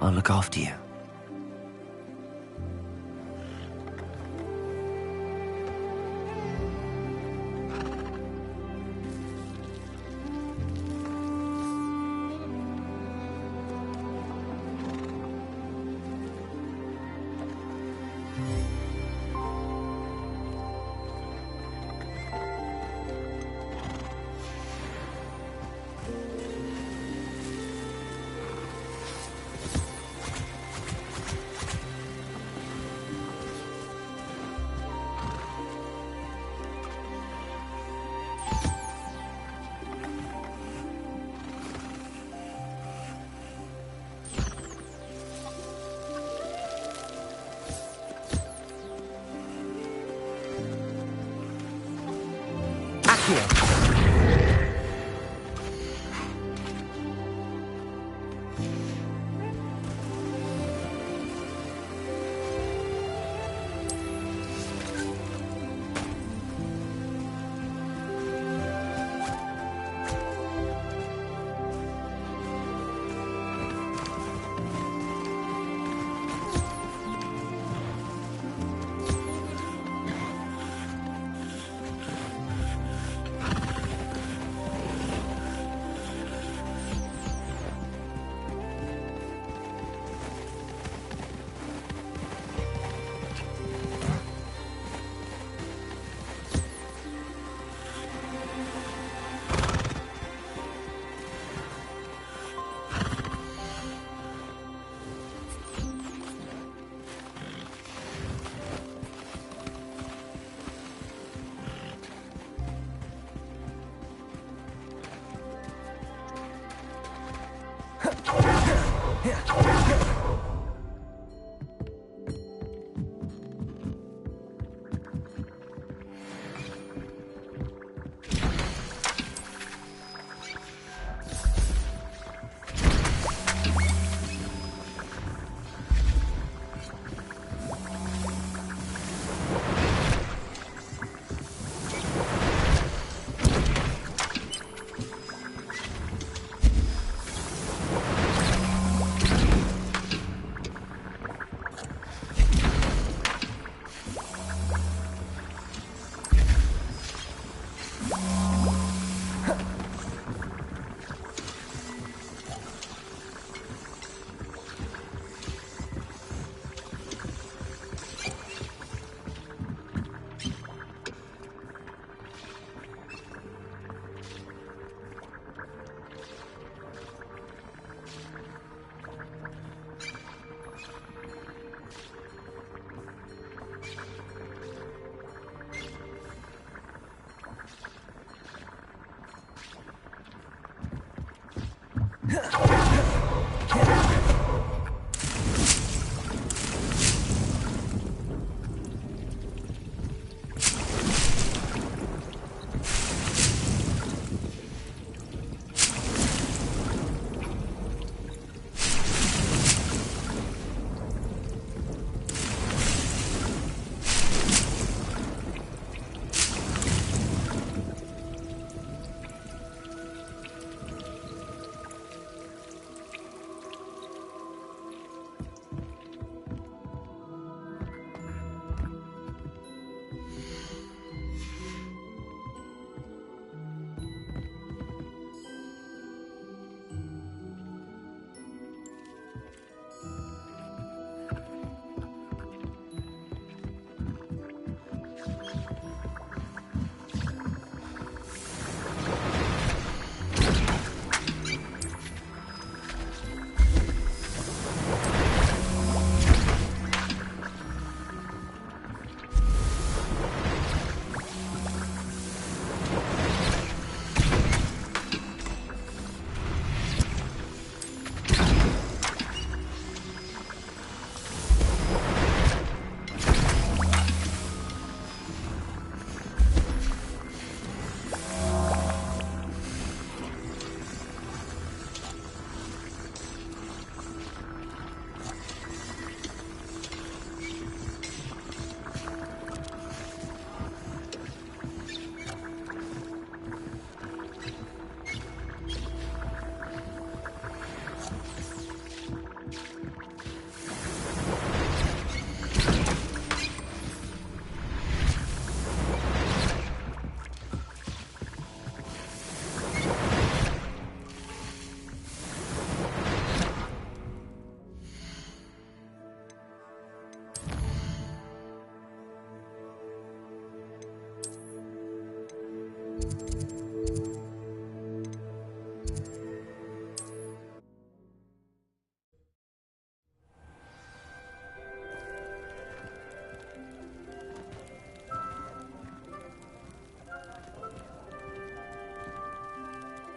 I'll look after you.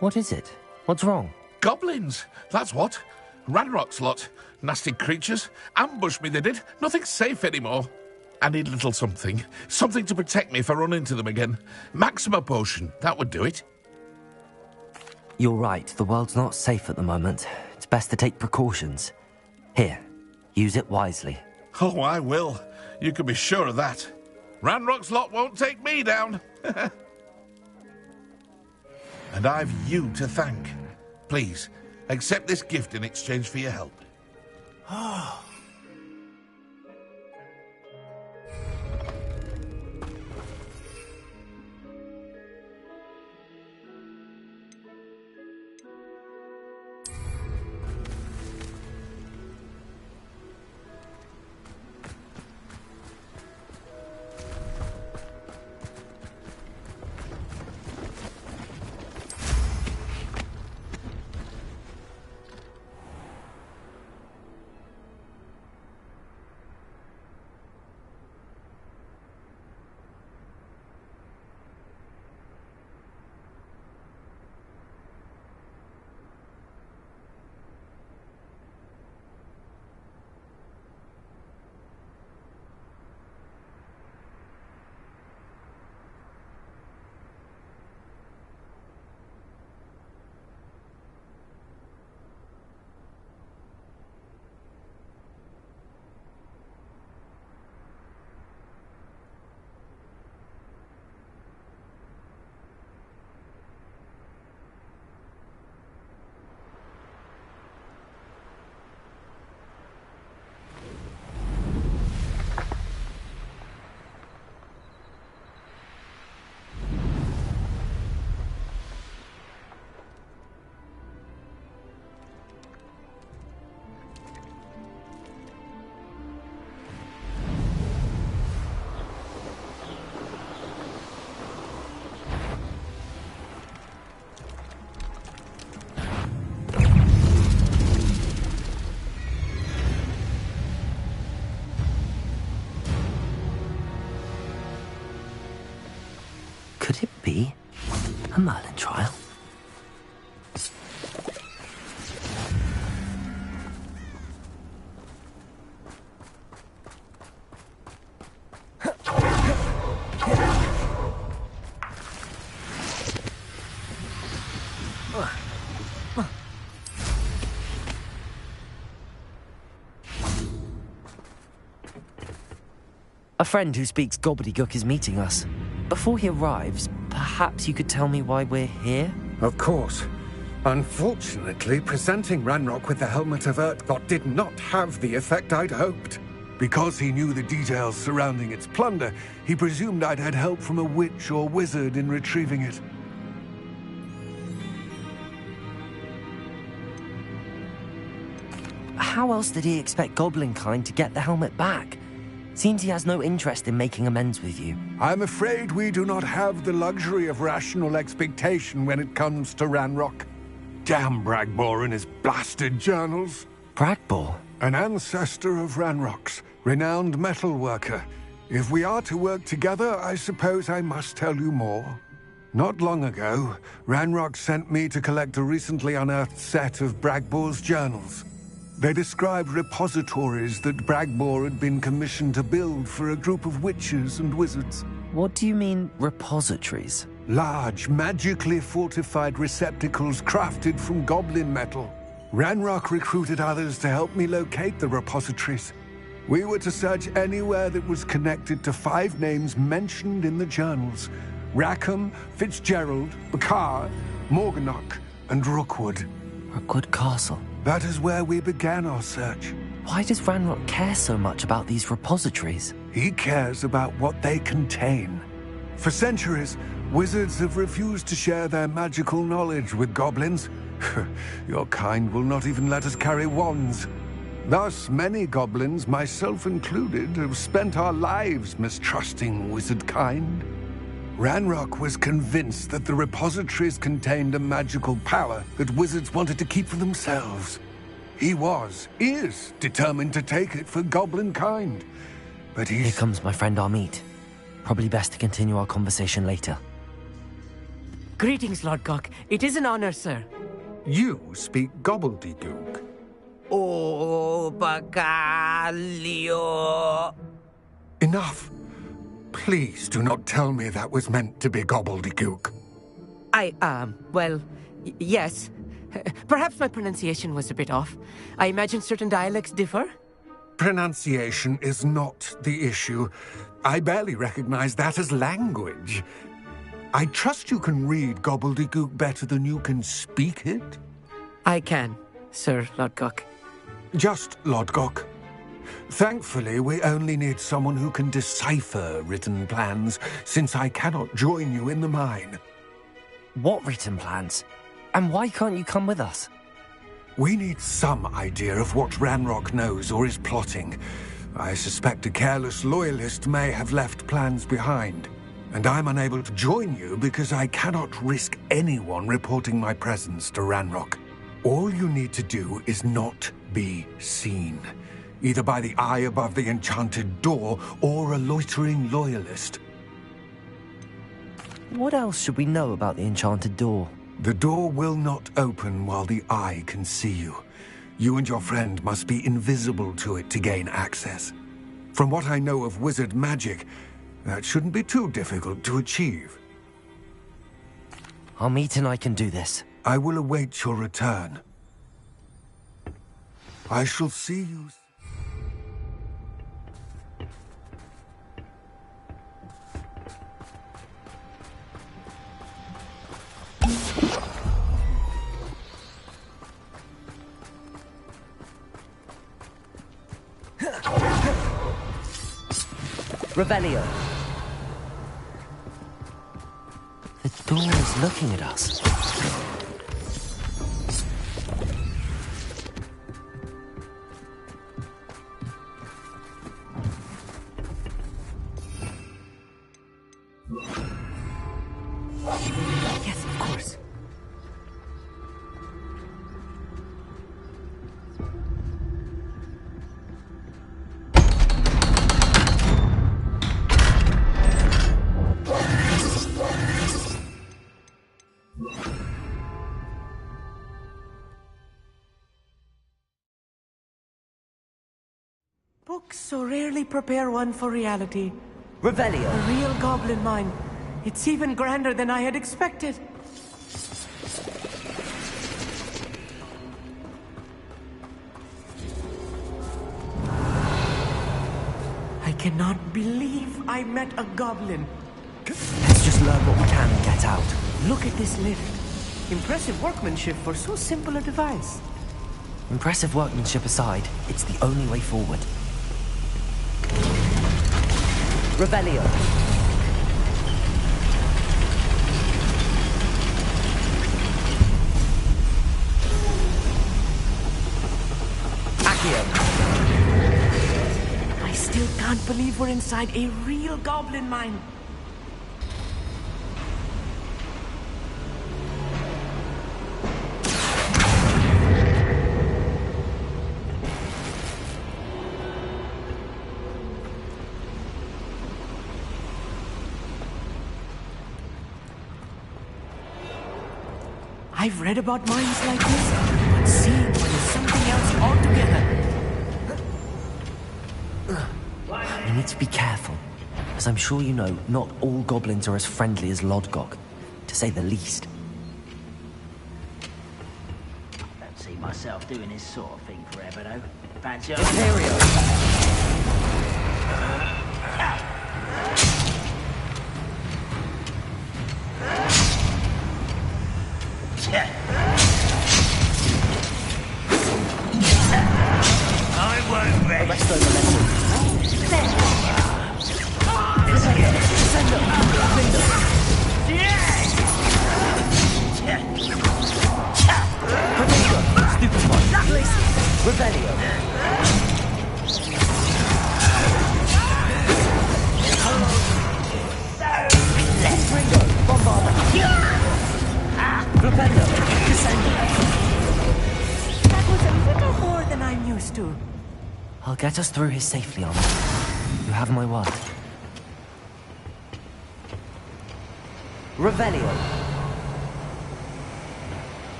What is it? What's wrong? Goblins, that's what. Ranrock's lot. Nasty creatures. Ambushed me, they did. Nothing's safe anymore. I need a little something. Something to protect me if I run into them again. Maxima potion, that would do it. You're right, the world's not safe at the moment. It's best to take precautions. Here, use it wisely. Oh, I will. You can be sure of that. Ranrock's lot won't take me down. And I've you to thank. Please, accept this gift in exchange for your help. Could it be a Merlin trial? A friend who speaks gobbledygook is meeting us. Before he arrives, perhaps you could tell me why we're here? Of course. Unfortunately, presenting Ranrock with the Helmet of Urtkot did not have the effect I'd hoped. Because he knew the details surrounding its plunder, he presumed I'd had help from a witch or wizard in retrieving it. How else did he expect Goblinkind to get the helmet back? Seems he has no interest in making amends with you. I'm afraid we do not have the luxury of rational expectation when it comes to Ranrock. Damn Bragbor and his blasted journals. Bragbor? An ancestor of Ranrock's, renowned metal worker. If we are to work together, I suppose I must tell you more. Not long ago, Ranrock sent me to collect a recently unearthed set of Bragbor's journals. They described repositories that Bragbor had been commissioned to build for a group of witches and wizards. What do you mean, repositories? Large, magically fortified receptacles crafted from goblin metal. Ranrock recruited others to help me locate the repositories. We were to search anywhere that was connected to 5 names mentioned in the journals: Rackham, Fitzgerald, Bakar, Morganach, and Rookwood. Rookwood Castle. That is where we began our search. Why does Ranrock care so much about these repositories? He cares about what they contain. For centuries, wizards have refused to share their magical knowledge with goblins. Your kind will not even let us carry wands. Thus, many goblins, myself included, have spent our lives mistrusting wizard kind. Ranrock was convinced that the repositories contained a magical power that wizards wanted to keep for themselves. He is determined to take it for goblin kind. But Here comes my friend Amit. Probably best to continue our conversation later. Greetings, Lord Gok. It is an honor, sir. You speak gobbledygook. Oh, Bagalio. Enough. Please do not tell me that was meant to be gobbledygook. Well, yes. Perhaps my pronunciation was a bit off. I imagine certain dialects differ. Pronunciation is not the issue. I barely recognize that as language. I trust you can read gobbledygook better than you can speak it? I can, Sir Lord Gok. Just Lodgok. Thankfully, we only need someone who can decipher written plans, since I cannot join you in the mine. What written plans? And why can't you come with us? We need some idea of what Ranrock knows or is plotting. I suspect a careless loyalist may have left plans behind. And I'm unable to join you because I cannot risk anyone reporting my presence to Ranrock. All you need to do is not be seen, either by the eye above the enchanted door or a loitering loyalist. What else should we know about the enchanted door? The door will not open while the eye can see you. You and your friend must be invisible to it to gain access. From what I know of wizard magic, that shouldn't be too difficult to achieve. Our meet and I can do this. I will await your return. I shall see you. Revelio. The door is looking at us. Yes, of course. Books so rarely prepare one for reality. Revelio. A real goblin mine. It's even grander than I had expected. I cannot believe I met a goblin. Let's just learn what we can and get out. Look at this lift. Impressive workmanship for so simple a device. Impressive workmanship aside, it's the only way forward. Revelio. Accio. I still can't believe we're inside a real goblin mine. I've read about mines like this, but seeing one is something else altogether. We need to be careful. As I'm sure you know, not all goblins are as friendly as Lodgok, to say the least. Don't see myself doing this sort of thing forever, though. Fancy Imperio! I won't rest. Rest over level. Send them! Window! Potato! Stupid one! Revelio! Ringo! Bombarda! Flipendo! Descendo! That was a little more than I'm used to. I'll get us through here safely, Armor. You have my word. Revelio!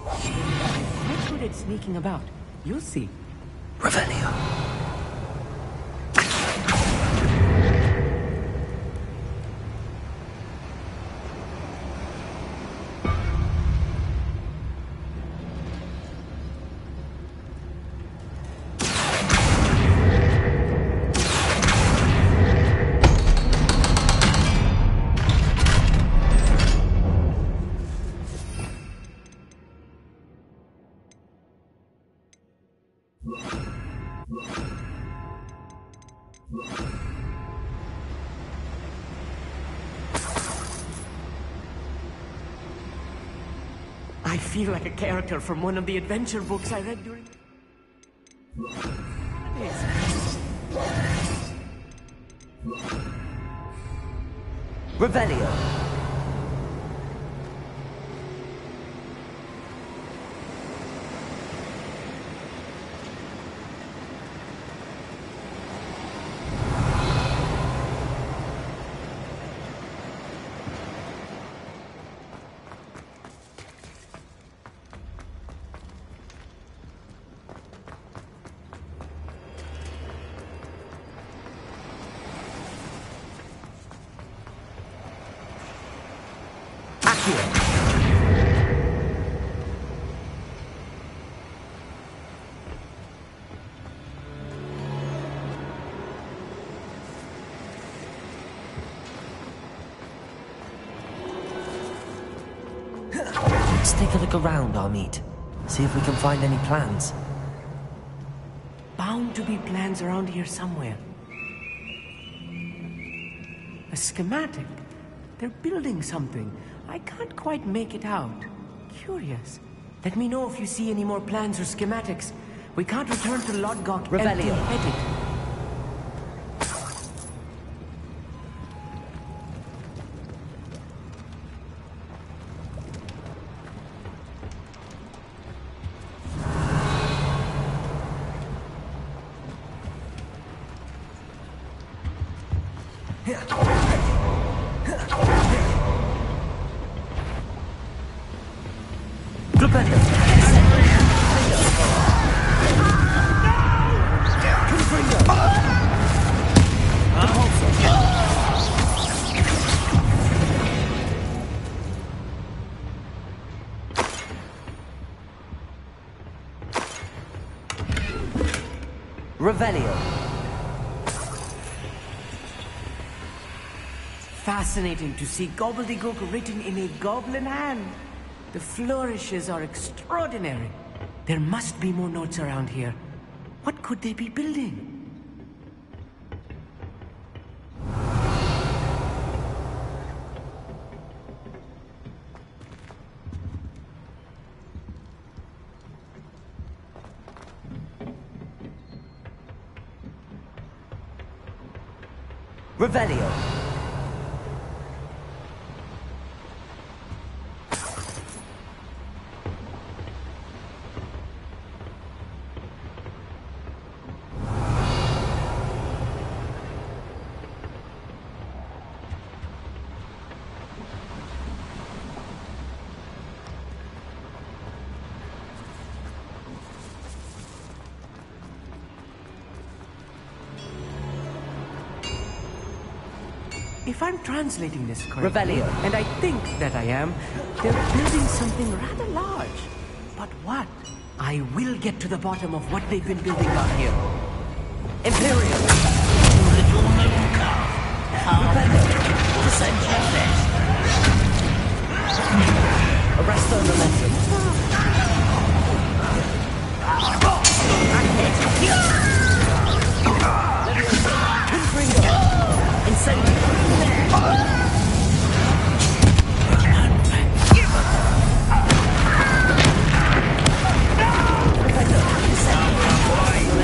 Quite good at sneaking about. You'll see. Revelio. I feel like a character from one of the adventure books I read during... Revelio. Let's take a look around, Armid. See if we can find any plans. Bound to be plans around here somewhere. A schematic. They're building something. I can't quite make it out. Curious. Let me know if you see any more plans or schematics. We can't return to Lodgok Revelio. empty-headed. Revelio. Fascinating to see gobbledygook written in a goblin hand. The flourishes are extraordinary. There must be more notes around here. What could they be building? Revelio. If I'm translating this correctly, Revelio. and I think that I am, they're building something rather large. But what? I will get to the bottom of what they've been building out here. Imperial! Little moon calf. To send you best. Arresto momentum.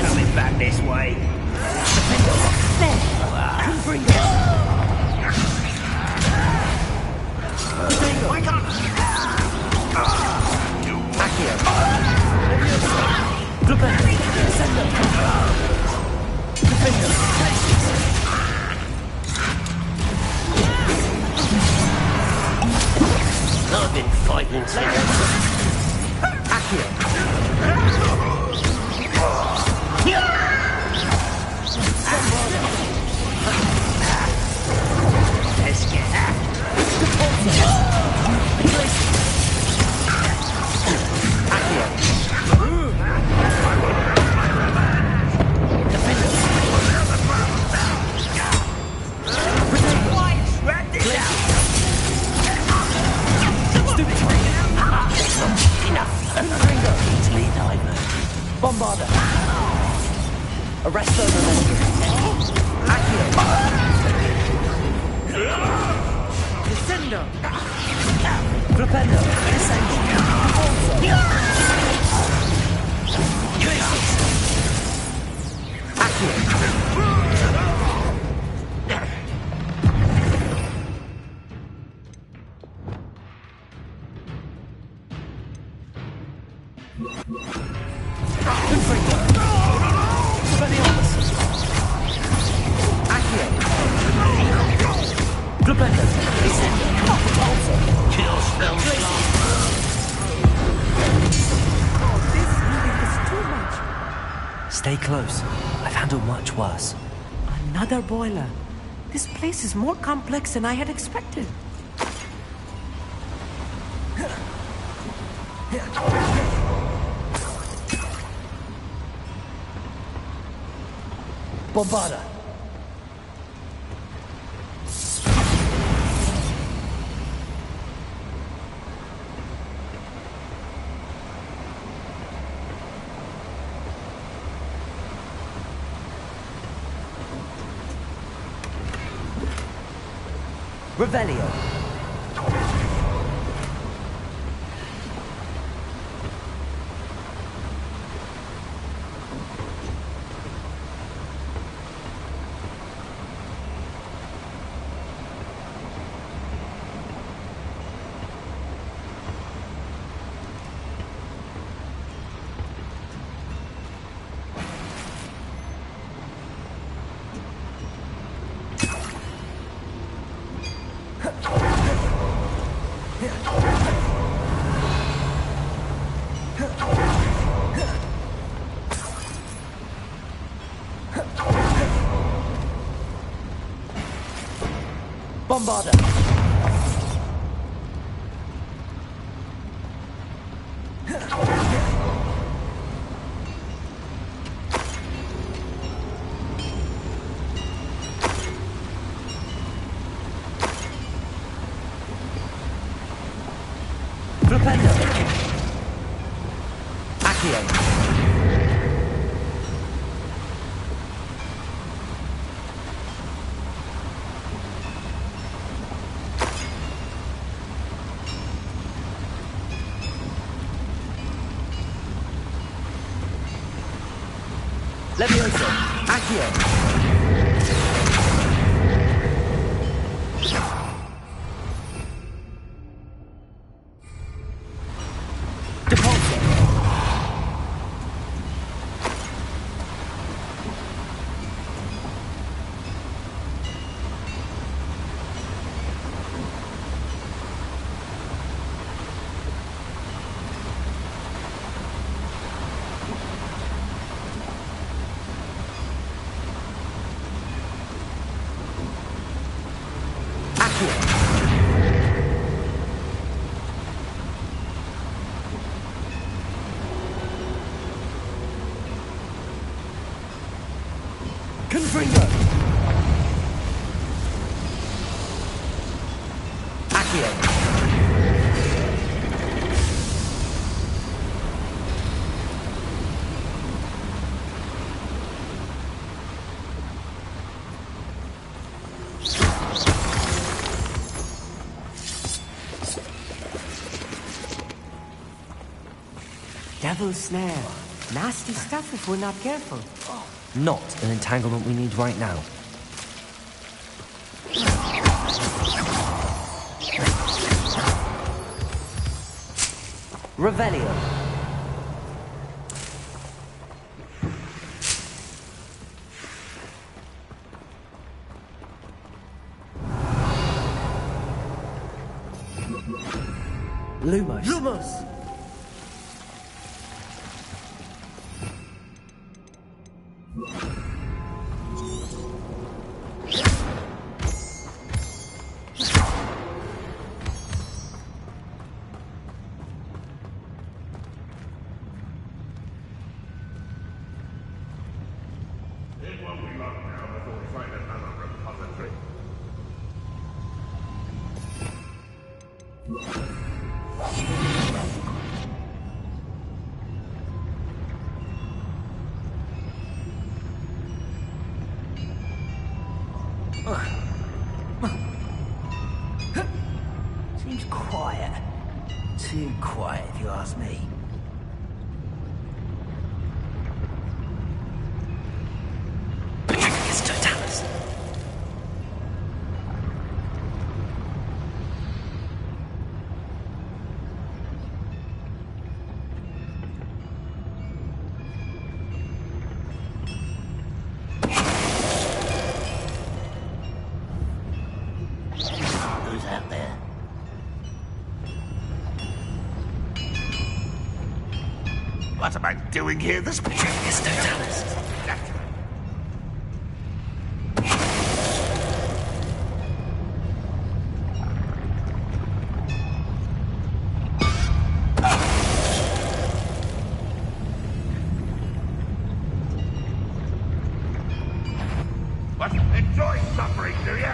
Coming back this way. been fighting together. Let's get Bombarder. Arresto momentum. Accio. Descendo. Flipendo. Descendo. Stay close. I've handled much worse. Another boiler. This place is more complex than I had expected. Bombarder. Revelio. Bombarder. Flipendo. Accio. Levioso. Accio. Depulso. Confringo. Accio. Devil's snare. Nasty stuff if we're not careful. Not an entanglement we need right now. Revelio. Lumos. Lumos! It won't be long now before we find another repository. Seems quiet. Too quiet, if you ask me. It's Totalis. Who's out there? What am I doing here? This It's Totalis. What? Enjoy suffering, do you?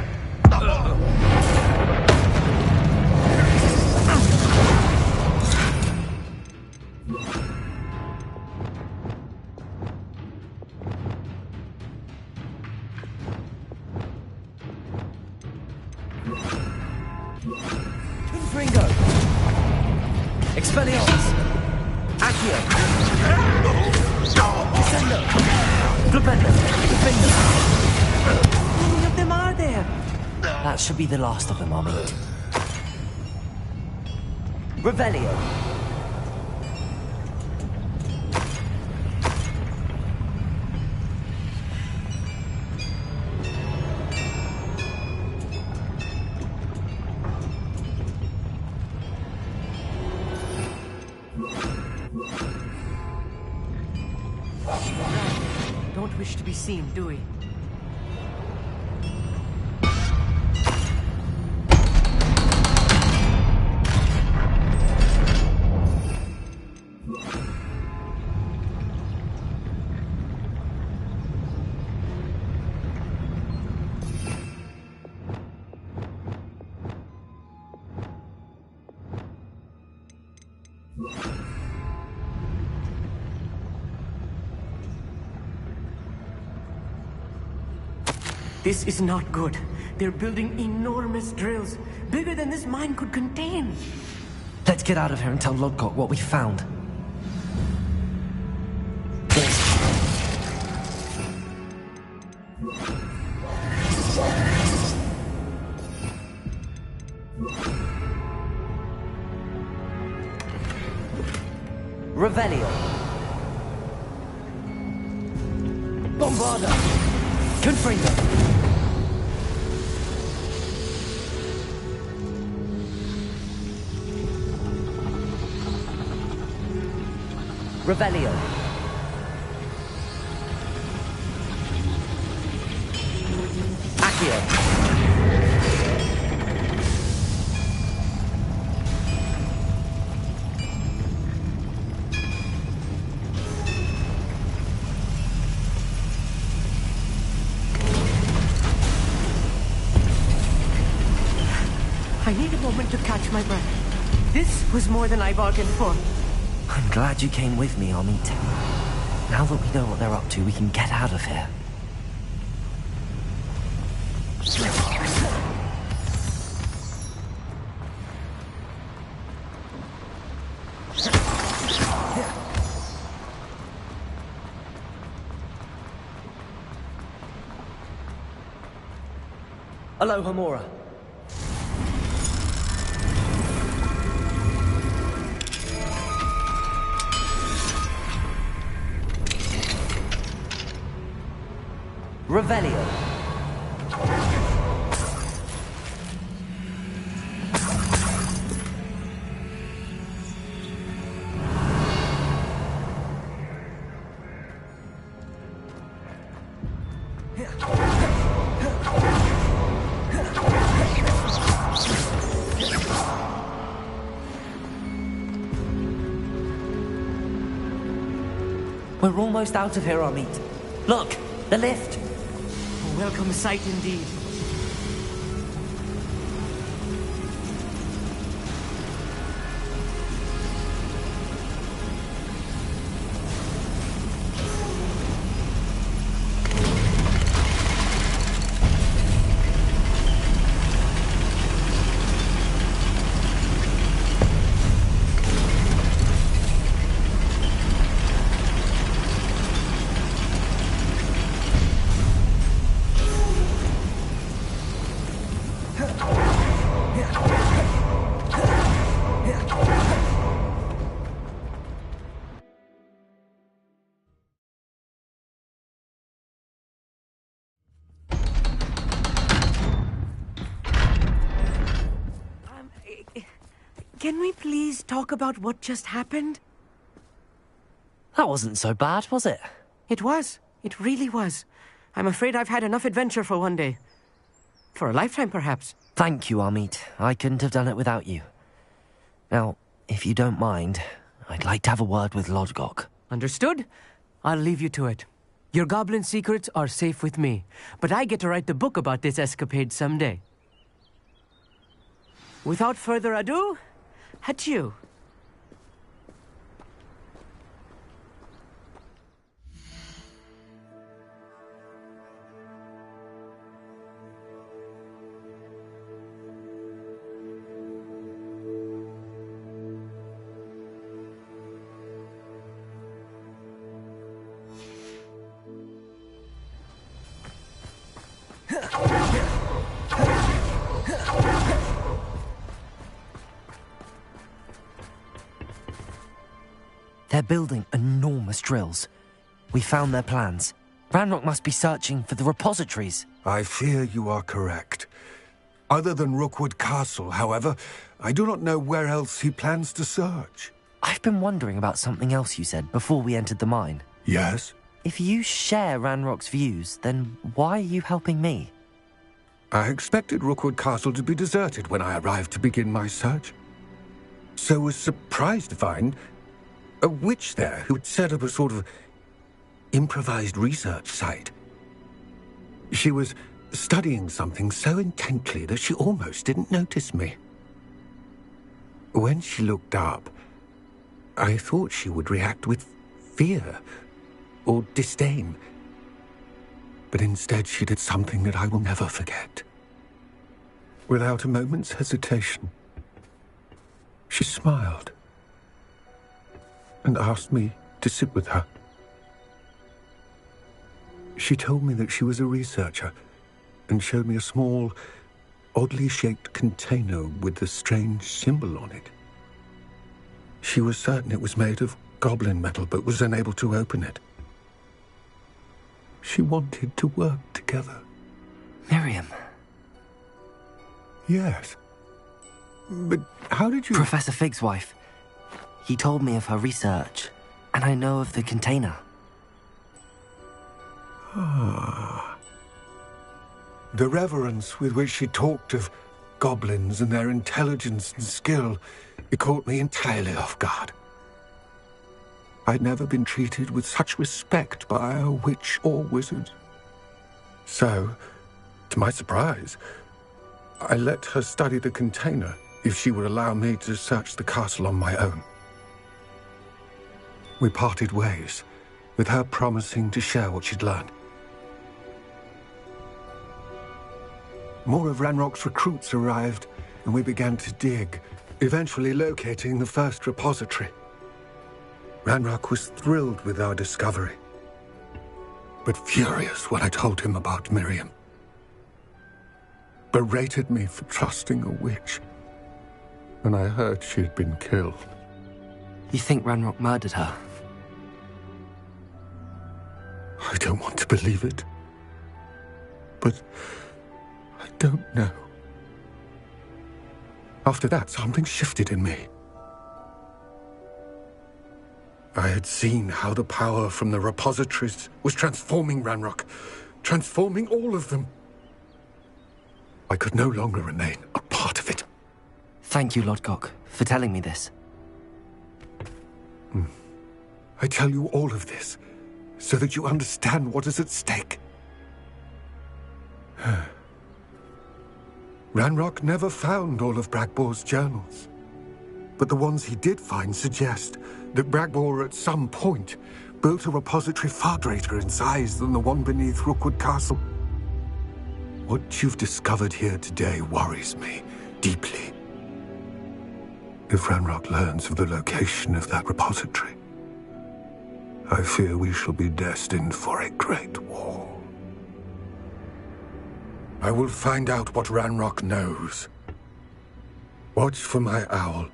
Confringo. Expelliarmus. Accio. Descendo. Flipendo. Defendo. How many of them are there? That should be the last of them, Army. Revelio. Don't wish to be seen, do we? This is not good. They're building enormous drills, bigger than this mine could contain. Let's get out of here and tell Lodgott what we found. Revelio. Bombarda. Confringo. Revelio. Accio. I need a moment to catch my breath. This was more than I bargained for. I'm glad you came with me, Amit. Now that we know what they're up to, we can get out of here. Hello, Hamura. Revelio. We're almost out of here, Amit. Look, the lift. A welcome sight indeed. Can we please talk about what just happened? That wasn't so bad, was it? It was. It really was. I'm afraid I've had enough adventure for one day. For a lifetime, perhaps. Thank you, Amit. I couldn't have done it without you. Now, if you don't mind, I'd like to have a word with Lodgok. Understood? I'll leave you to it. Your goblin secrets are safe with me, but I get to write the book about this escapade someday. Without further ado, adieu. They're building enormous drills. We found their plans. Ranrock must be searching for the repositories. I fear you are correct. Other than Rookwood Castle, however, I do not know where else he plans to search. I've been wondering about something else you said before we entered the mine. Yes? If you share Ranrock's views, then why are you helping me? I expected Rookwood Castle to be deserted when I arrived to begin my search. So was surprised to find a witch there who had set up a sort of improvised research site. She was studying something so intently that she almost didn't notice me. When she looked up, I thought she would react with fear or disdain. But instead she did something that I will never forget. Without a moment's hesitation, she smiled and asked me to sit with her. She told me that she was a researcher and showed me a small, oddly shaped container with a strange symbol on it. She was certain it was made of goblin metal, but was unable to open it. She wanted to work together. Miriam. Yes. But how did you... Professor Fig's wife. He told me of her research, and I know of the container. Ah. The reverence with which she talked of goblins and their intelligence and skill, it caught me entirely off guard. I'd never been treated with such respect by a witch or wizard. So, to my surprise, I let her study the container if she would allow me to search the castle on my own. We parted ways, with her promising to share what she'd learned. More of Ranrock's recruits arrived, and we began to dig, eventually locating the first repository. Ranrock was thrilled with our discovery, but furious when I told him about Miriam. Berated me for trusting a witch when I heard she had been killed. You think Ranrock murdered her? I don't want to believe it, but I don't know. After that, something shifted in me. I had seen how the power from the repositories was transforming Ranrock, transforming all of them. I could no longer remain a part of it. Thank you, Lodgok, for telling me this. I tell you all of this so that you understand what is at stake. Ranrock never found all of Bragbor's journals, but the ones he did find suggest that Bragbor at some point built a repository far greater in size than the one beneath Rookwood Castle. What you've discovered here today worries me deeply. If Ranrock learns of the location of that repository, I fear we shall be destined for a great war. I will find out what Ranrock knows. Watch for my owl.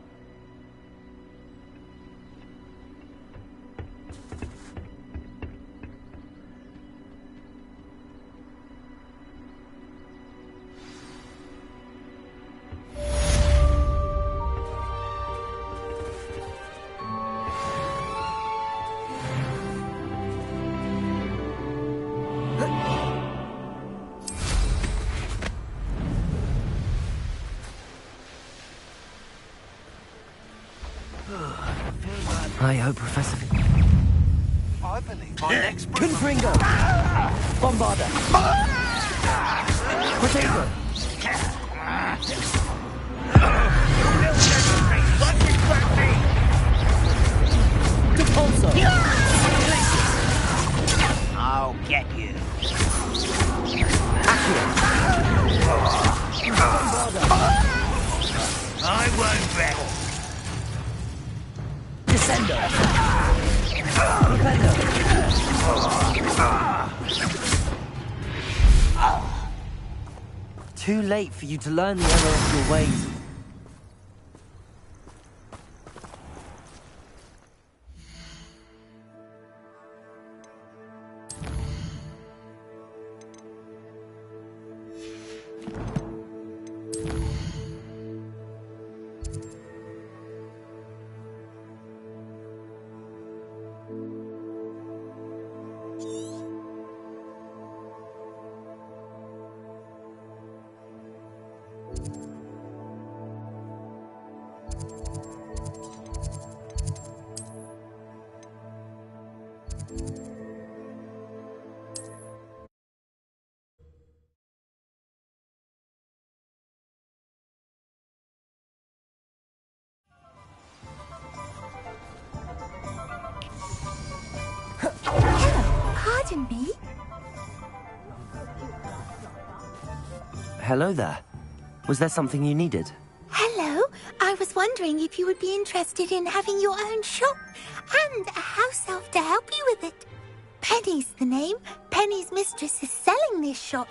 I hope Professor... I believe my next... Confringo! Bombarder! Potato! Depulso! I'll get you. I won't bet. Descendo! Propendo! Too late for you to learn the error of your ways. Pardon me? Hello there. Was there something you needed? Hello. I was wondering if you would be interested in having your own shop and a house elf to help you with it. Penny's the name. Penny's mistress is selling this shop.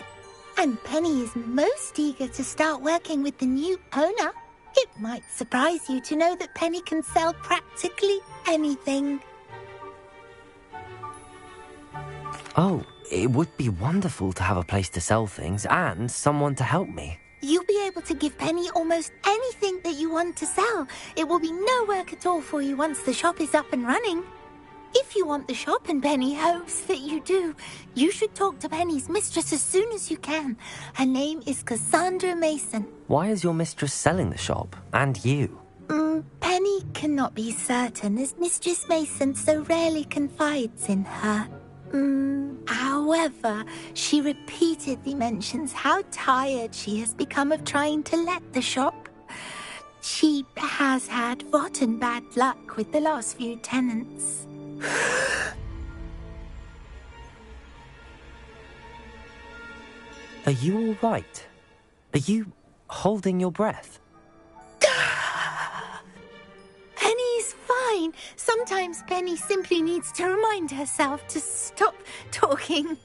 And Penny is most eager to start working with the new owner. It might surprise you to know that Penny can sell practically anything. Oh, it would be wonderful to have a place to sell things and someone to help me. You'll be able to give Penny almost anything that you want to sell. It will be no work at all for you once the shop is up and running. If you want the shop, and Penny hopes that you do, you should talk to Penny's mistress as soon as you can. Her name is Cassandra Mason. Why is your mistress selling the shop? And you? Penny cannot be certain, as Mistress Mason so rarely confides in her. However, she repeatedly mentions how tired she has become of trying to let the shop. She has had rotten bad luck with the last few tenants. Are you all right? Are you holding your breath? Penny's fine. Sometimes Penny simply needs to remind herself to stop talking.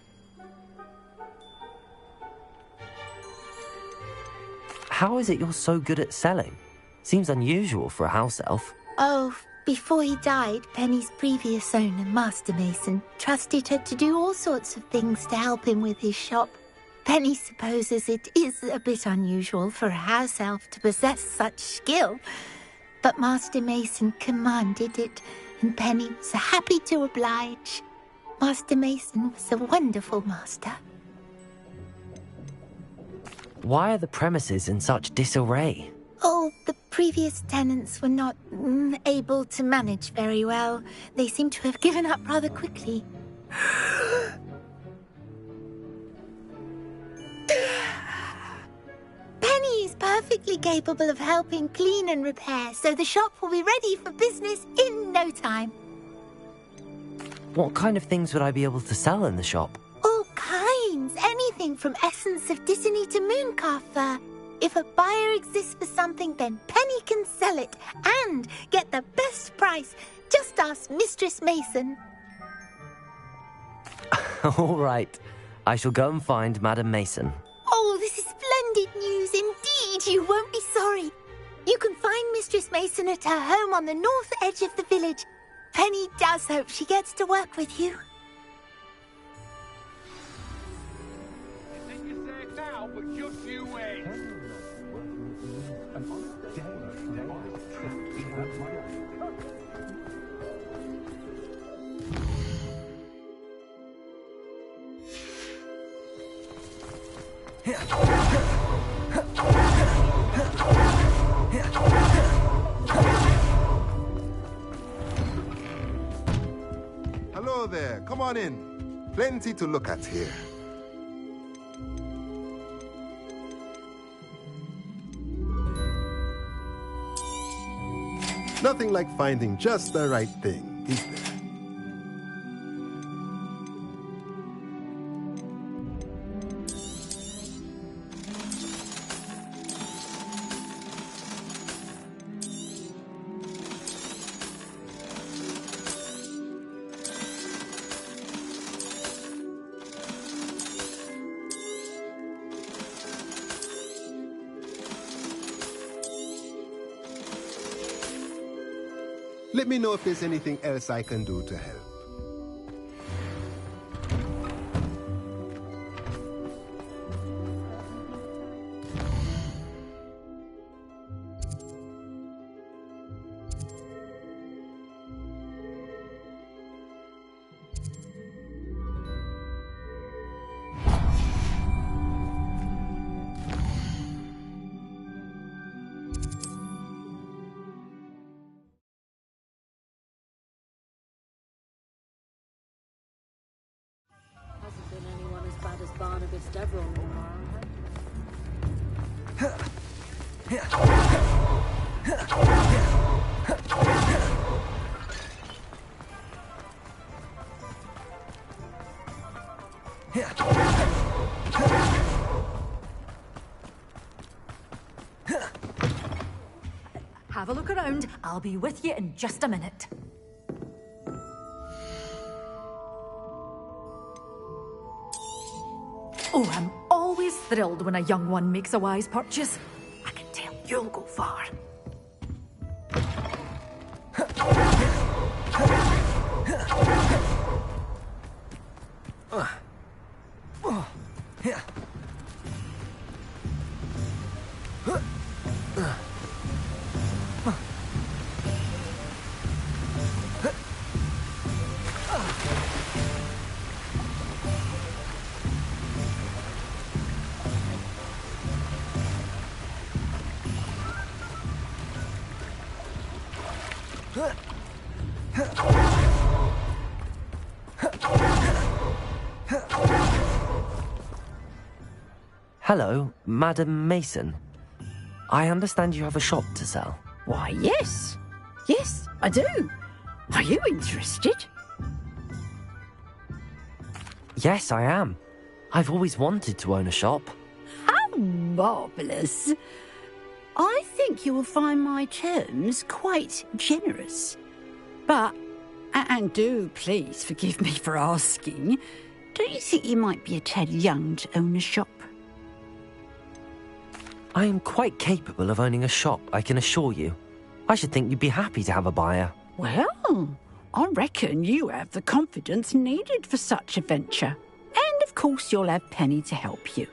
How is it you're so good at selling? Seems unusual for a house elf. Oh, before he died, Penny's previous owner, Master Mason, trusted her to do all sorts of things to help him with his shop. Penny supposes it is a bit unusual for a house elf to possess such skill, but Master Mason commanded it, and Penny was happy to oblige. Master Mason was a wonderful master. Why are the premises in such disarray? Oh, the previous tenants were not able to manage very well. They seem to have given up rather quickly. Penny is perfectly capable of helping clean and repair, so the shop will be ready for business in no time. What kind of things would I be able to sell in the shop? All kinds. Anything from essence of Disney to mooncalf fur. If a buyer exists for something, then Penny can sell it and get the best price. Just ask Mistress Mason. All right. I shall go and find Madam Mason. Oh, this is splendid news indeed. You won't be sorry. You can find Mistress Mason at her home on the north edge of the village. Penny does hope she gets to work with you. You think you're safe now, but just you wait. Hello there, come on in. Plenty to look at here. Nothing like finding just the right thing, is there? Let me know if there's anything else I can do to help. Hasn't been anyone as bad as Barnabas Deverell. Have a look around. I'll be with you in just a minute. Oh, I'm always thrilled when a young one makes a wise purchase. I can tell you'll go far. Hello, Madam Mason. I understand you have a shop to sell. Why, yes. Yes, I do. Are you interested? Yes, I am. I've always wanted to own a shop. How marvellous. I think you will find my terms quite generous. But, and do please forgive me for asking, don't you think you might be a tad young to own a shop? I am quite capable of owning a shop, I can assure you. I should think you'd be happy to have a buyer. Well, I reckon you have the confidence needed for such a venture. And of course you'll have Penny to help you.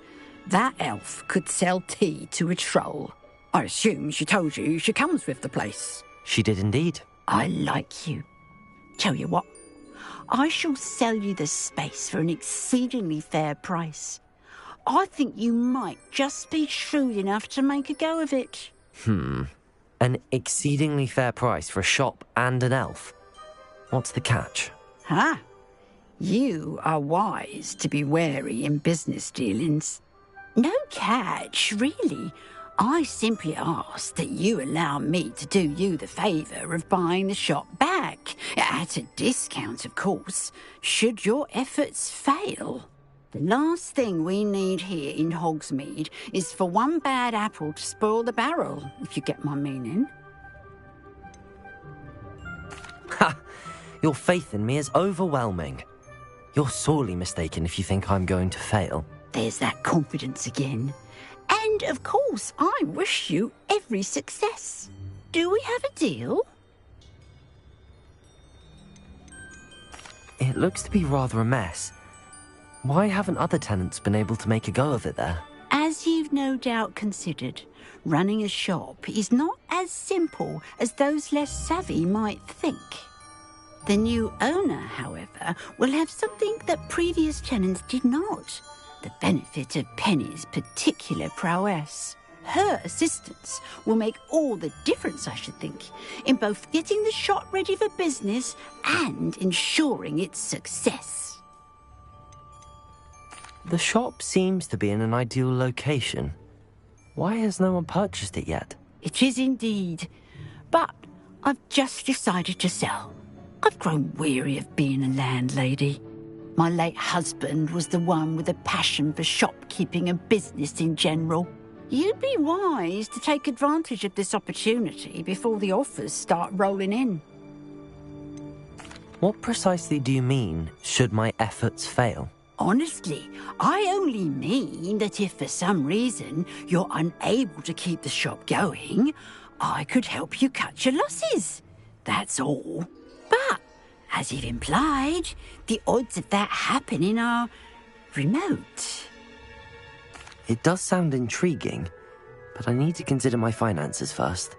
That elf could sell tea to a troll. I assume she told you she comes with the place. She did indeed. I like you. Tell you what, I shall sell you the space for an exceedingly fair price. I think you might just be shrewd enough to make a go of it. An exceedingly fair price for a shop and an elf. What's the catch? Ah, You are wise to be wary in business dealings. No catch, really. I simply ask that you allow me to do you the favour of buying the shop back, at a discount, of course, should your efforts fail. The last thing we need here in Hogsmeade is for one bad apple to spoil the barrel, if you get my meaning. Ha! Your faith in me is overwhelming. You're sorely mistaken if you think I'm going to fail. There's that confidence again. And, of course, I wish you every success. Do we have a deal? It looks to be rather a mess. Why haven't other tenants been able to make a go of it there? As you've no doubt considered, running a shop is not as simple as those less savvy might think. The new owner, however, will have something that previous tenants did not. The benefit of Penny's particular prowess. Her assistance will make all the difference, I should think, in both getting the shop ready for business and ensuring its success. The shop seems to be in an ideal location. Why has no one purchased it yet? It is indeed, but I've just decided to sell. I've grown weary of being a landlady. My late husband was the one with a passion for shopkeeping and business in general. You'd be wise to take advantage of this opportunity before the offers start rolling in. What precisely do you mean, should my efforts fail? Honestly, I only mean that if for some reason you're unable to keep the shop going, I could help you cut your losses. That's all. But, as you've implied, the odds of that happening are remote. It does sound intriguing, but I need to consider my finances first.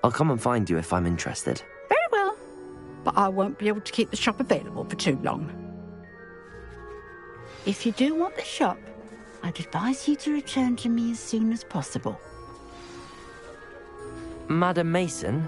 I'll come and find you if I'm interested. Very well, but I won't be able to keep the shop available for too long. If you do want the shop, I'd advise you to return to me as soon as possible. Madam Mason,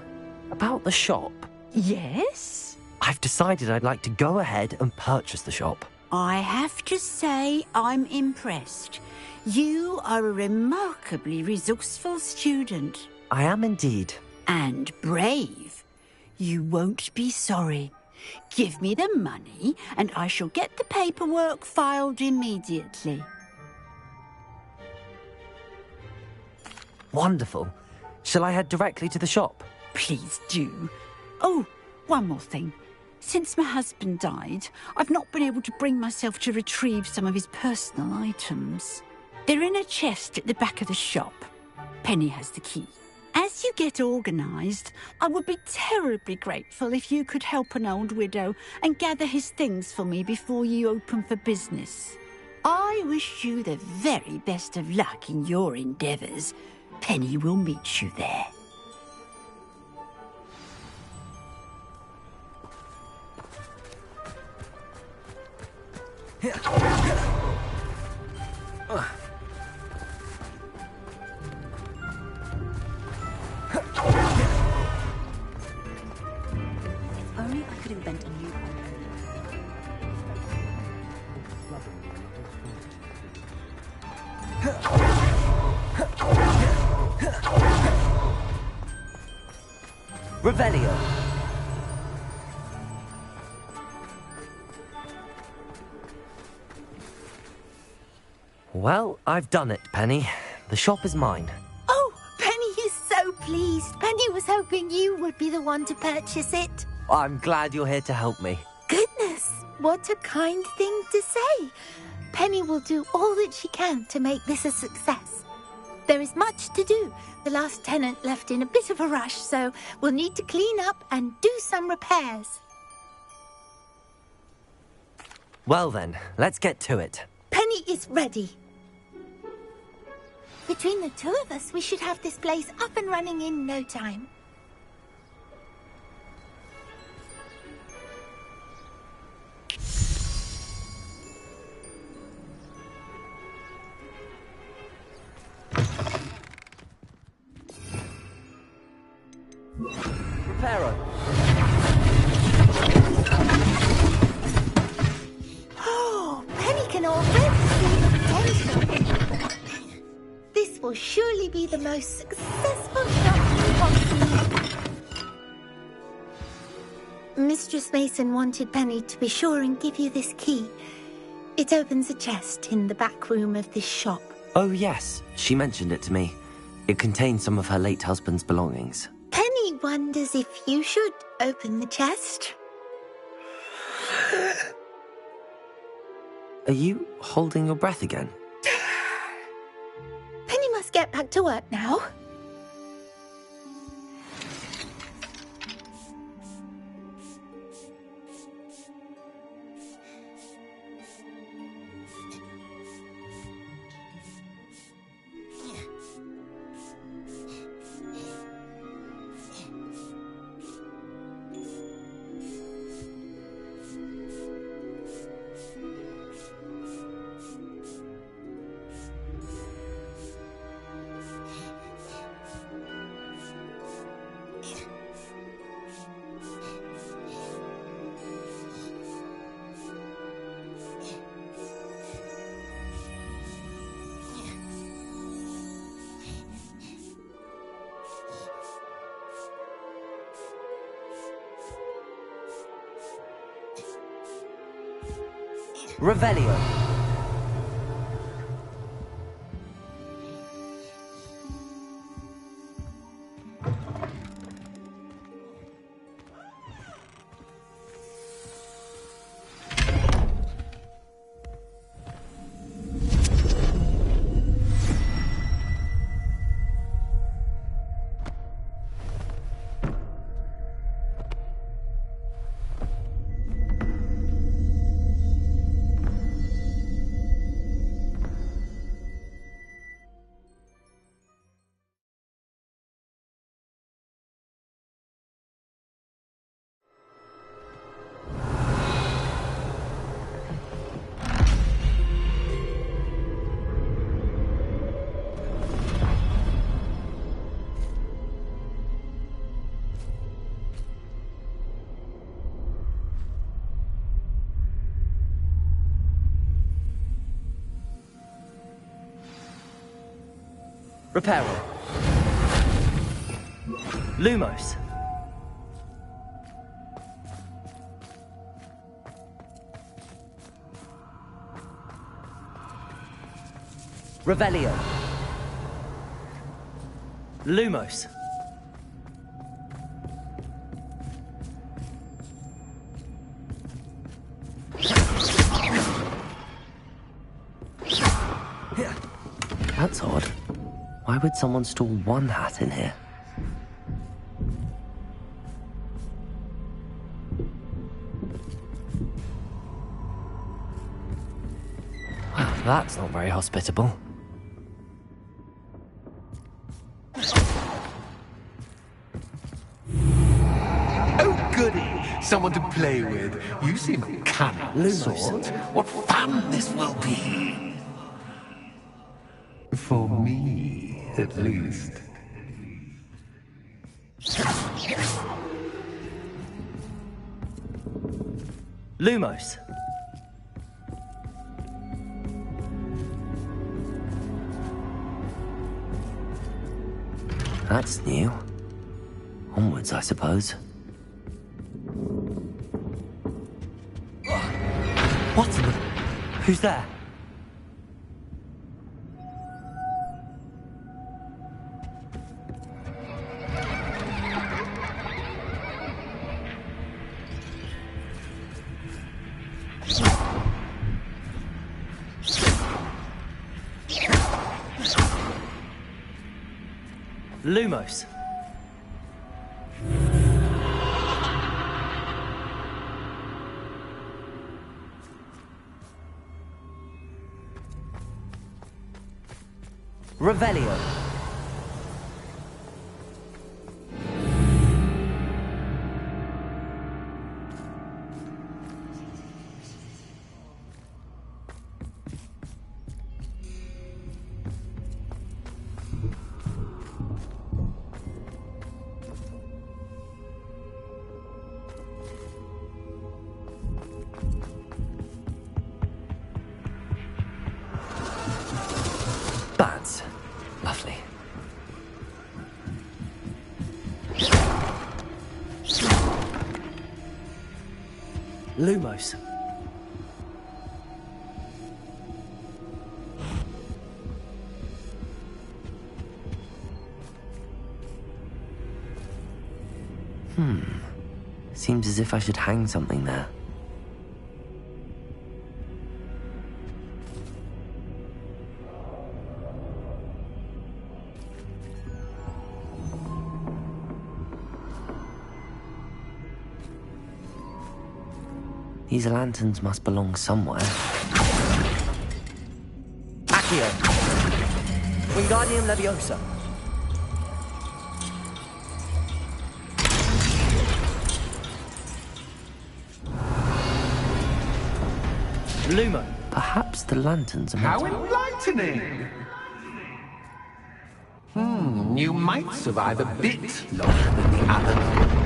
about the shop. Yes? I've decided I'd like to go ahead and purchase the shop. I have to say I'm impressed. You are a remarkably resourceful student. I am indeed. And brave. You won't be sorry. Give me the money, and I shall get the paperwork filed immediately. Wonderful. Shall I head directly to the shop? Please do. Oh, one more thing. Since my husband died, I've not been able to bring myself to retrieve some of his personal items. They're in a chest at the back of the shop. Penny has the key. As you get organised, I would be terribly grateful if you could help an old widow and gather his things for me before you open for business. I wish you the very best of luck in your endeavours. Penny will meet you there. If only I could invent a new one. Revelio. Well, I've done it, Penny. The shop is mine. Oh, Penny is so pleased. Penny was hoping you would be the one to purchase it. I'm glad you're here to help me. Goodness, what a kind thing to say. Penny will do all that she can to make this a success. There is much to do. The last tenant left in a bit of a rush, so we'll need to clean up and do some repairs. Well then, let's get to it. Penny is ready. Between the two of us, we should have this place up and running in no time. Reparo. will surely be the most successful shop you have seen. Mistress Mason wanted Penny to be sure and give you this key. It opens a chest in the back room of this shop. Oh, yes. She mentioned it to me. It contains some of her late husband's belongings. Penny wonders if you should open the chest. Are you holding your breath again? Penny must get back to work now. Revelio. Reparo. Lumos. Revelio. Lumos. That's odd. Why would someone store one hat in here? Well, that's not very hospitable. Oh, goody! Someone to play with. You seem a cunning sort. What fun this will be! For me, at least. Lumos. That's new. Onwards, I suppose. What in the... Who's there? Lumos. Revelio. Bats. Lovely. Lumos. Seems as if I should hang something there. These lanterns must belong somewhere. Accio! Wingardium Leviosa! Lumo. Perhaps the lanterns are meant How enlightening! You might survive a bit longer than the others.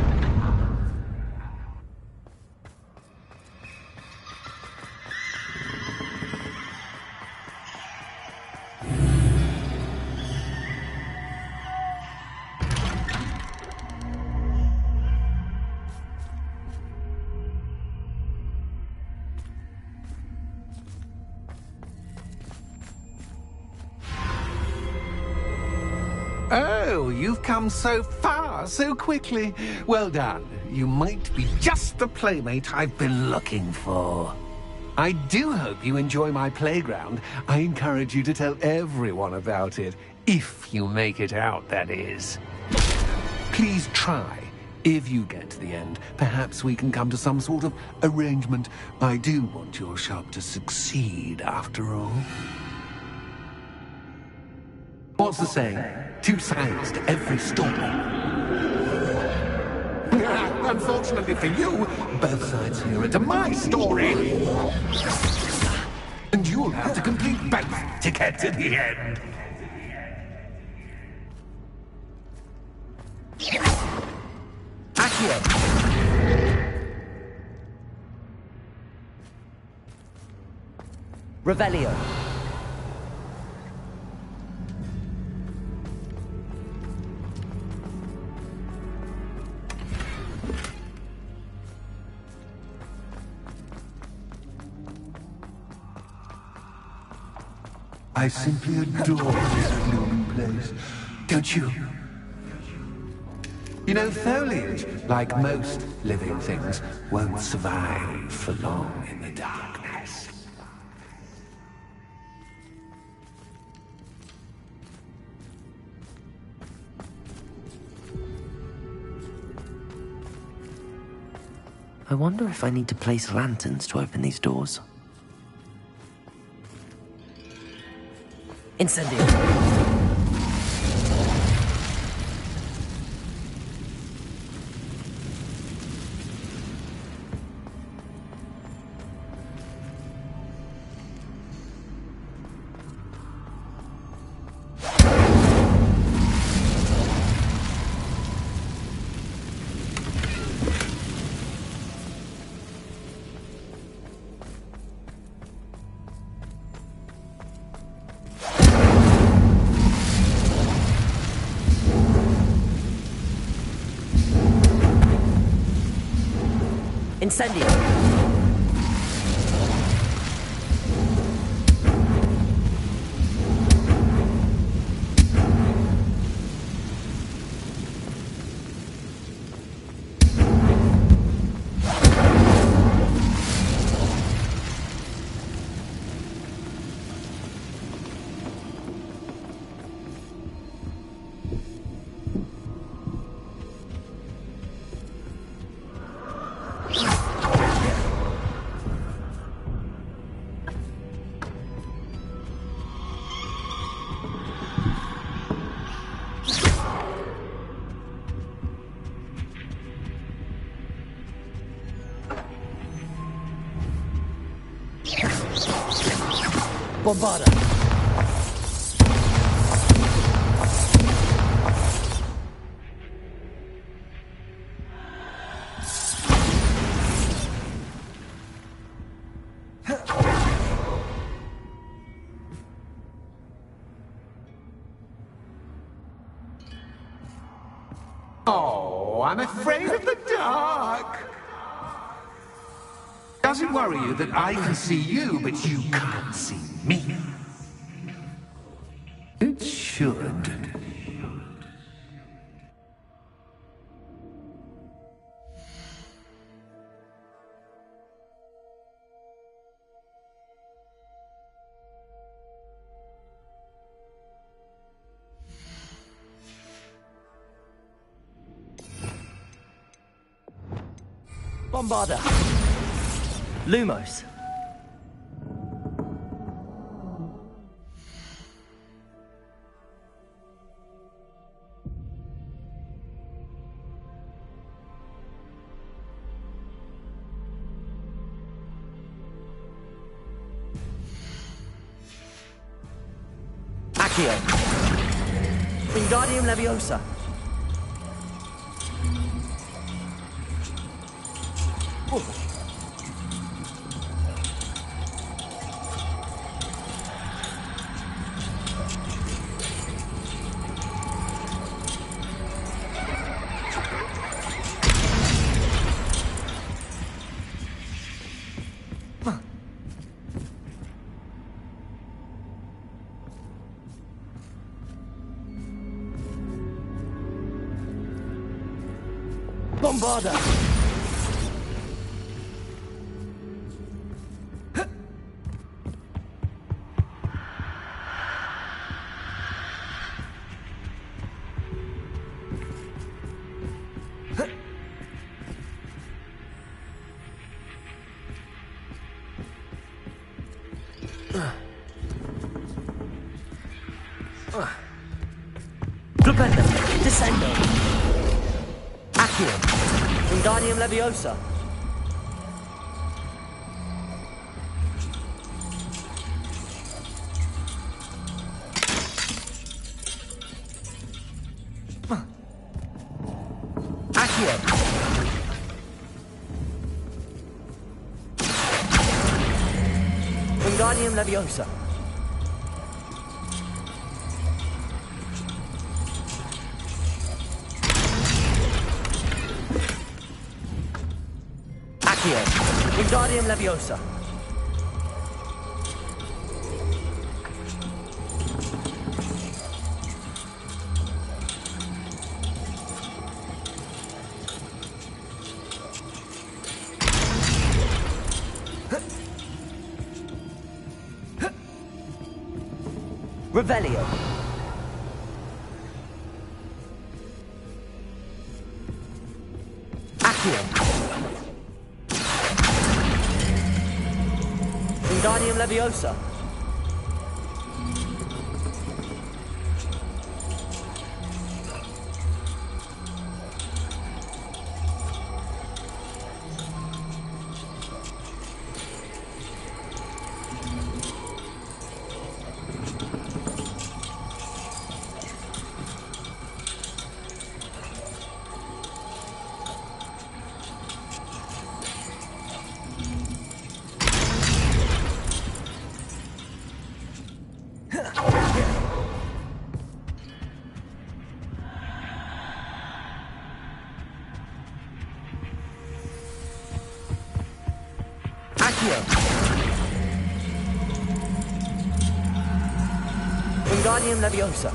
Oh, you've come so far, so quickly. Well done. You might be just the playmate I've been looking for. I do hope you enjoy my playground. I encourage you to tell everyone about it. If you make it out, that is. Please try. If you get to the end, perhaps we can come to some sort of arrangement. I do want your shop to succeed, after all. What's the saying? Two sides to every story. Unfortunately for you, both sides here are to my story. And you'll have to complete both to get to the end. Accio! Revelio. I simply adore this blooming place. Don't you? You know, foliage, like most living things, won't survive for long in the darkness. I wonder if I need to place lanterns to open these doors. Incendio. Incendio. Bombarda. Oh, I'm afraid of the dark. does it worry you that I can see you, but you can't see me? It should. Bombarda. Lumos. Accio. Wingardium Leviosa. Bombarda! Flipendo! Descendo! Accio! Wingardium Leviosa! Accio! Wingardium Leviosa! Accio! Wingardium Leviosa! Revelio. Accio. Wingardium Leviosa. Accio. Wingardium Leviosa.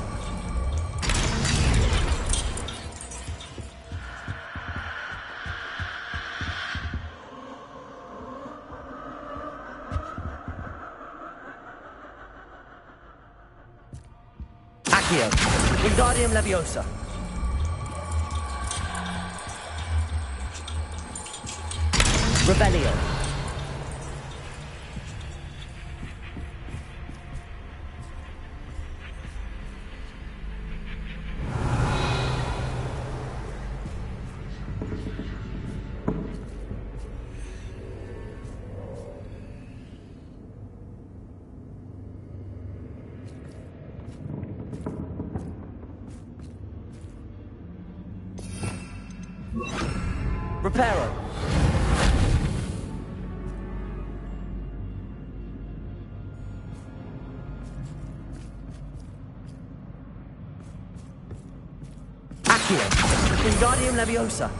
Accio. Wingardium Leviosa. Revelio. Reparo. Accio. Wingardium Leviosa.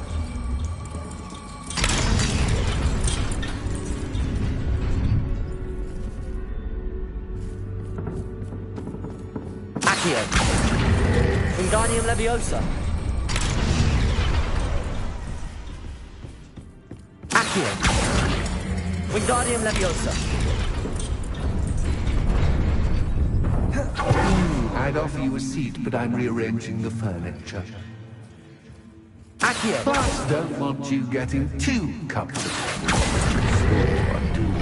Accio. Wingardium Leviosa. Accio. Wingardium Leviosa. I'd offer you a seat, but I'm rearranging the furniture. Accio. But don't want you getting too comfortable. So do.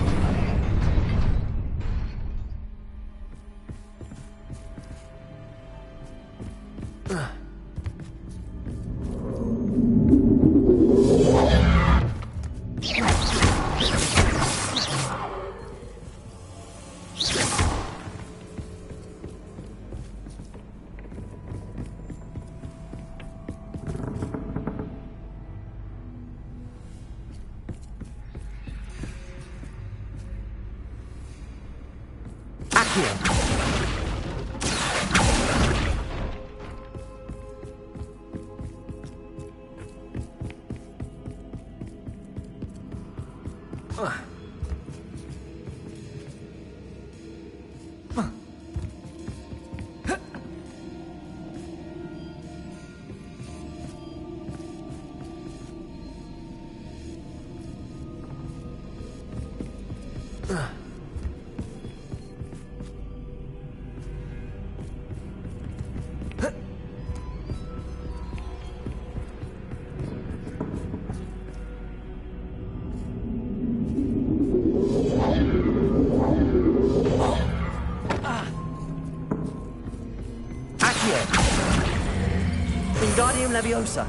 Wingardium Leviosa.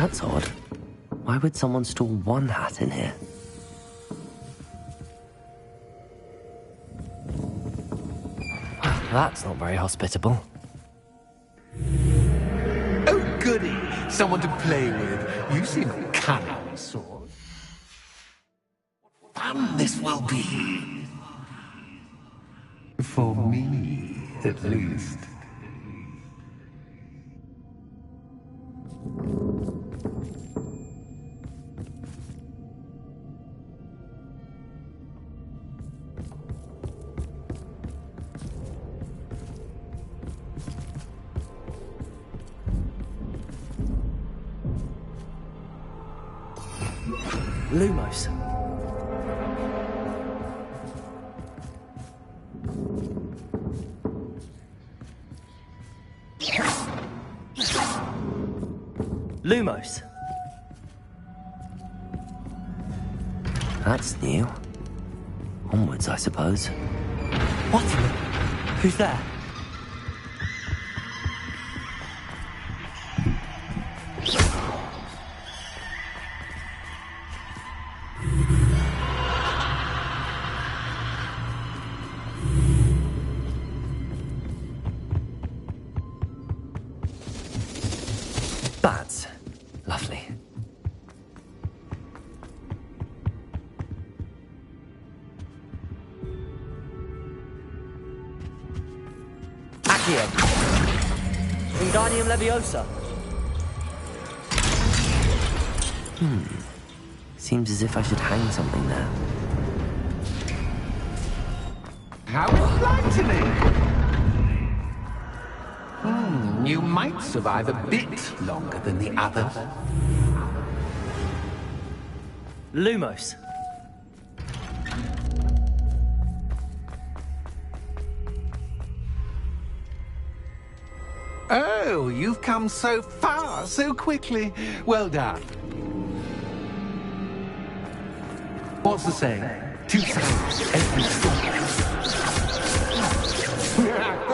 That's odd. Why would someone store one hat in here? That's not very hospitable. Oh, goody! Someone to play with. You seem cunning, sort. Fun this will be. For me, at least. Lumos. Lumos. That's new. Onwards, I suppose. What? Who's there? Wingardium Leviosa. Seems as if I should hang something there. How enlightening! You might survive a bit longer than the others. Lumos. Oh, you've come so far, so quickly. Well done. What's the saying? Two sides, every story.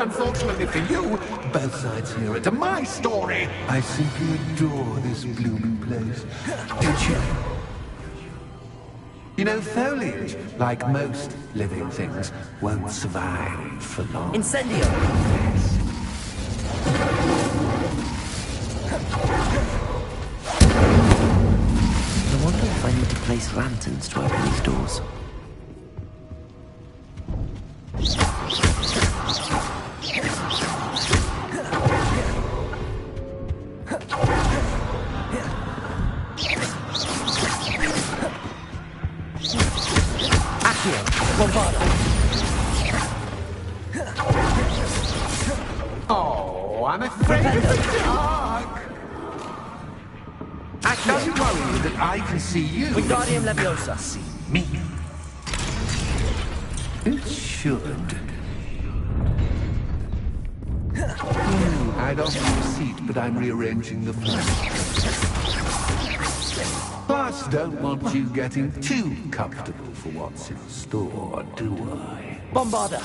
Unfortunately for you, both sides hear it. My story. I simply adore this blooming place. Don't you? You know, foliage, like most living things, won't survive for long. Incendio. I wonder if I need to place lanterns to open these doors. Oh, I'm afraid of the dark. Doesn't worry you that I can see you. Wingardium Leviosa. See me. It should. I'd offer you a seat, but I'm rearranging the furniture. Plus, don't want you getting too comfortable for what's in store, do I? Bombarda.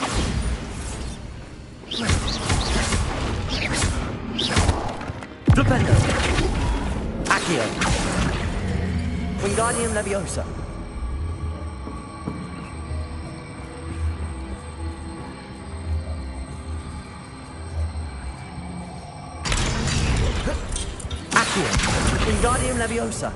Flipendo. Accio. Wingardium Leviosa. Accio. Wingardium Leviosa.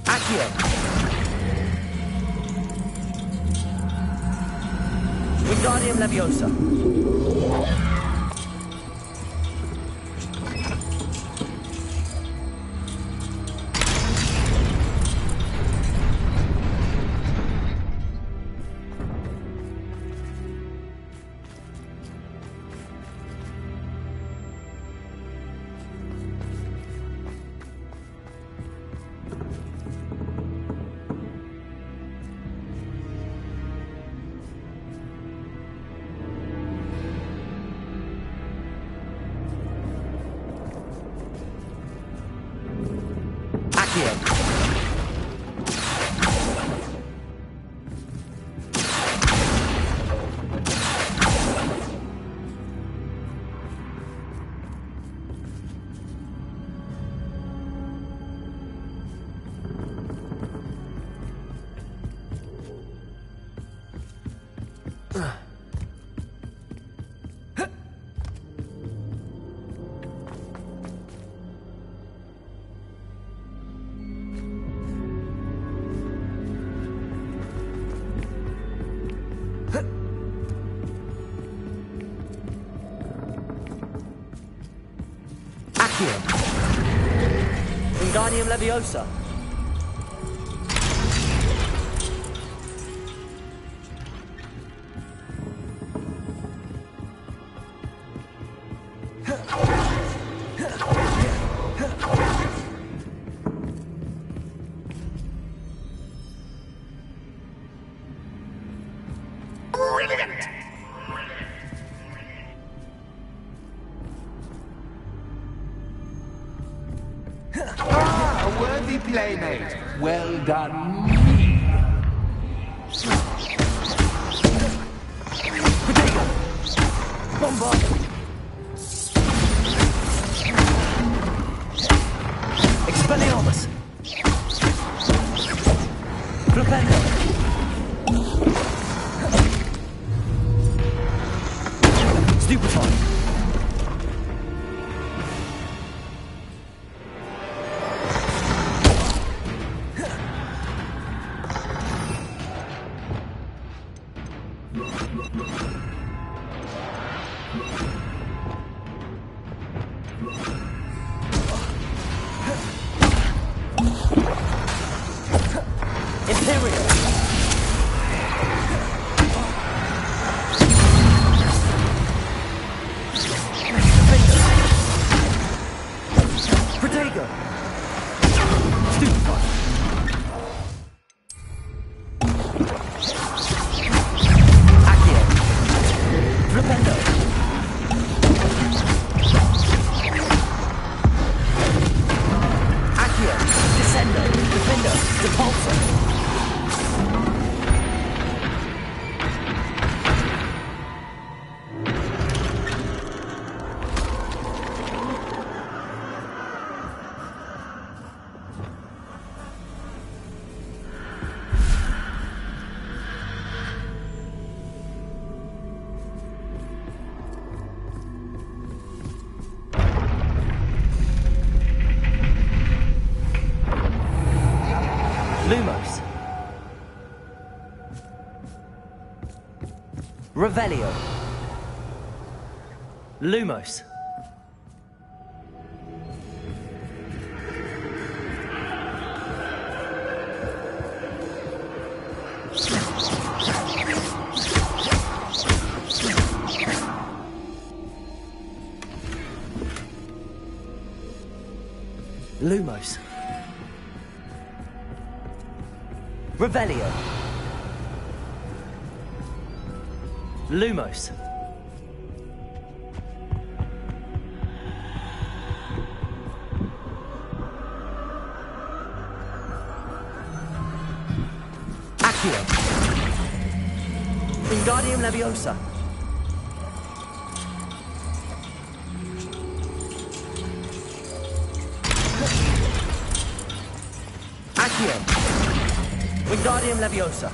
Accio. Wingardium Leviosa. Wingardium Leviosa. Brilliant! A worthy playmate. Well done, me. Bombard. Expelliarmus. Flipendo. Stupefy. Lumos. Revelio. Lumos. Lumos. Revelio. Lumos. Accio. Wingardium Leviosa. Accio. Wingardium Leviosa.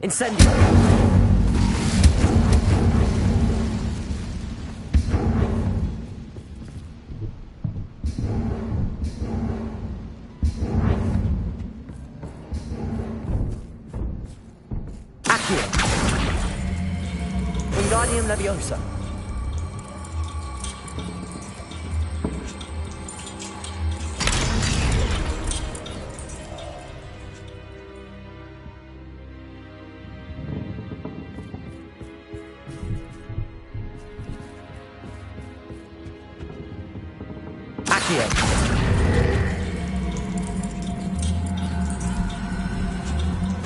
Incendio. Accio. Wingardium Leviosa. Accio.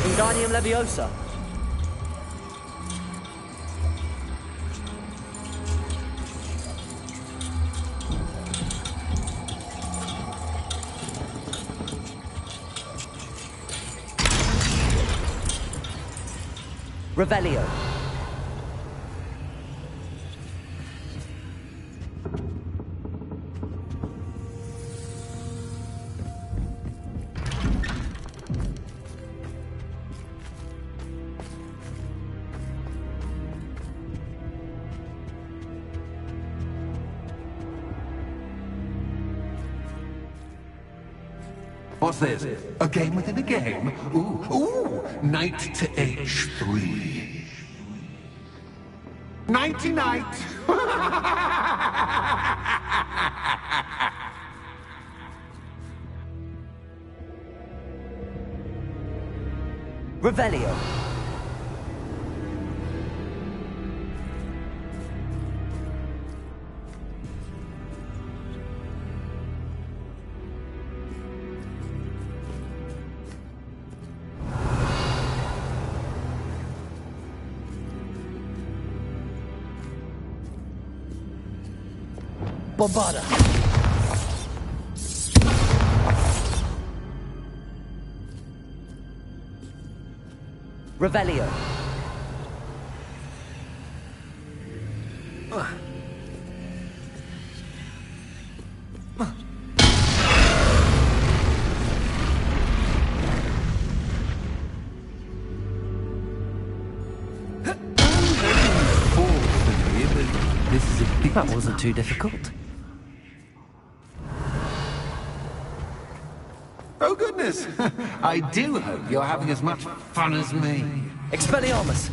Wingardium Leviosa. Revelio. What's this? A game within a game? Ooh, knight to H3. Nighty-night! Revelio. Bombarda. Revelio. That wasn't too difficult. Oh, goodness. I do hope you're having as much fun as me. Expelliarmus!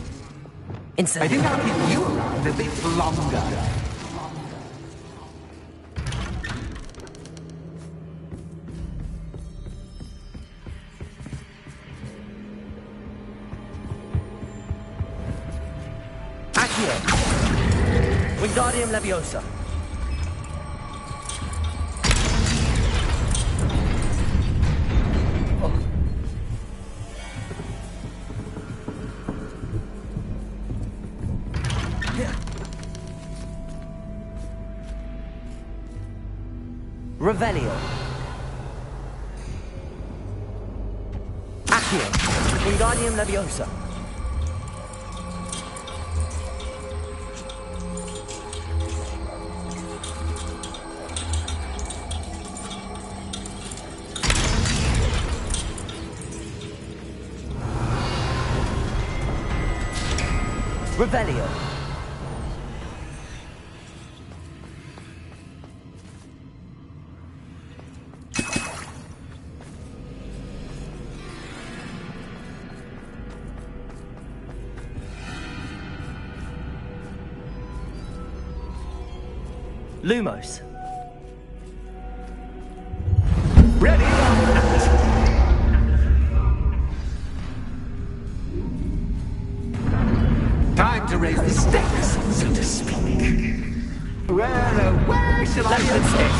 Insane. I think I'll keep you around a bit longer. Accio! Wingardium Leviosa! Revelio. Accio. Wingardium Leviosa. Revelio. Lumos. Ready? Time to raise the stakes, so to speak. Where shall I begin?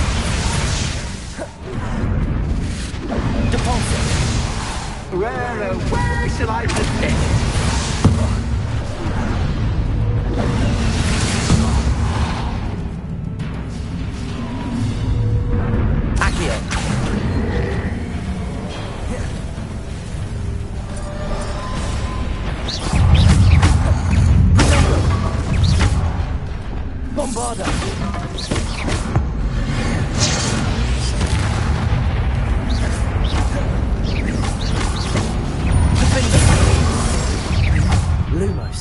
Depulso. Where shall I begin? Bombarda! Lumos.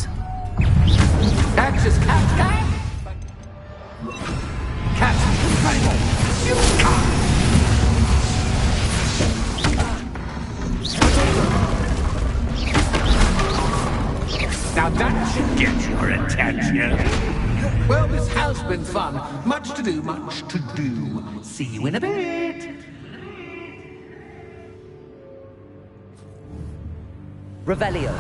Axis, catch! You can't! Now that should get your attention. Well, this has been fun. Much to do, much to do. See you in a bit. Revelio.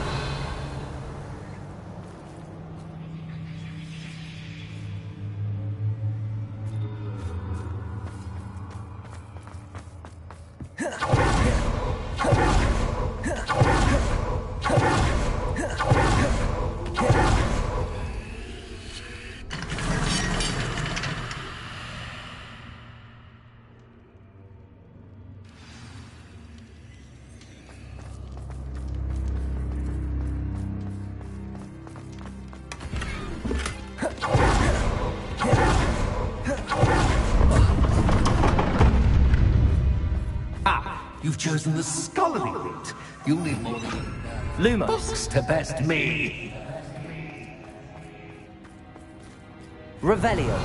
You've chosen the scholarly route. You'll need more Lumos. books to best me. Revelio.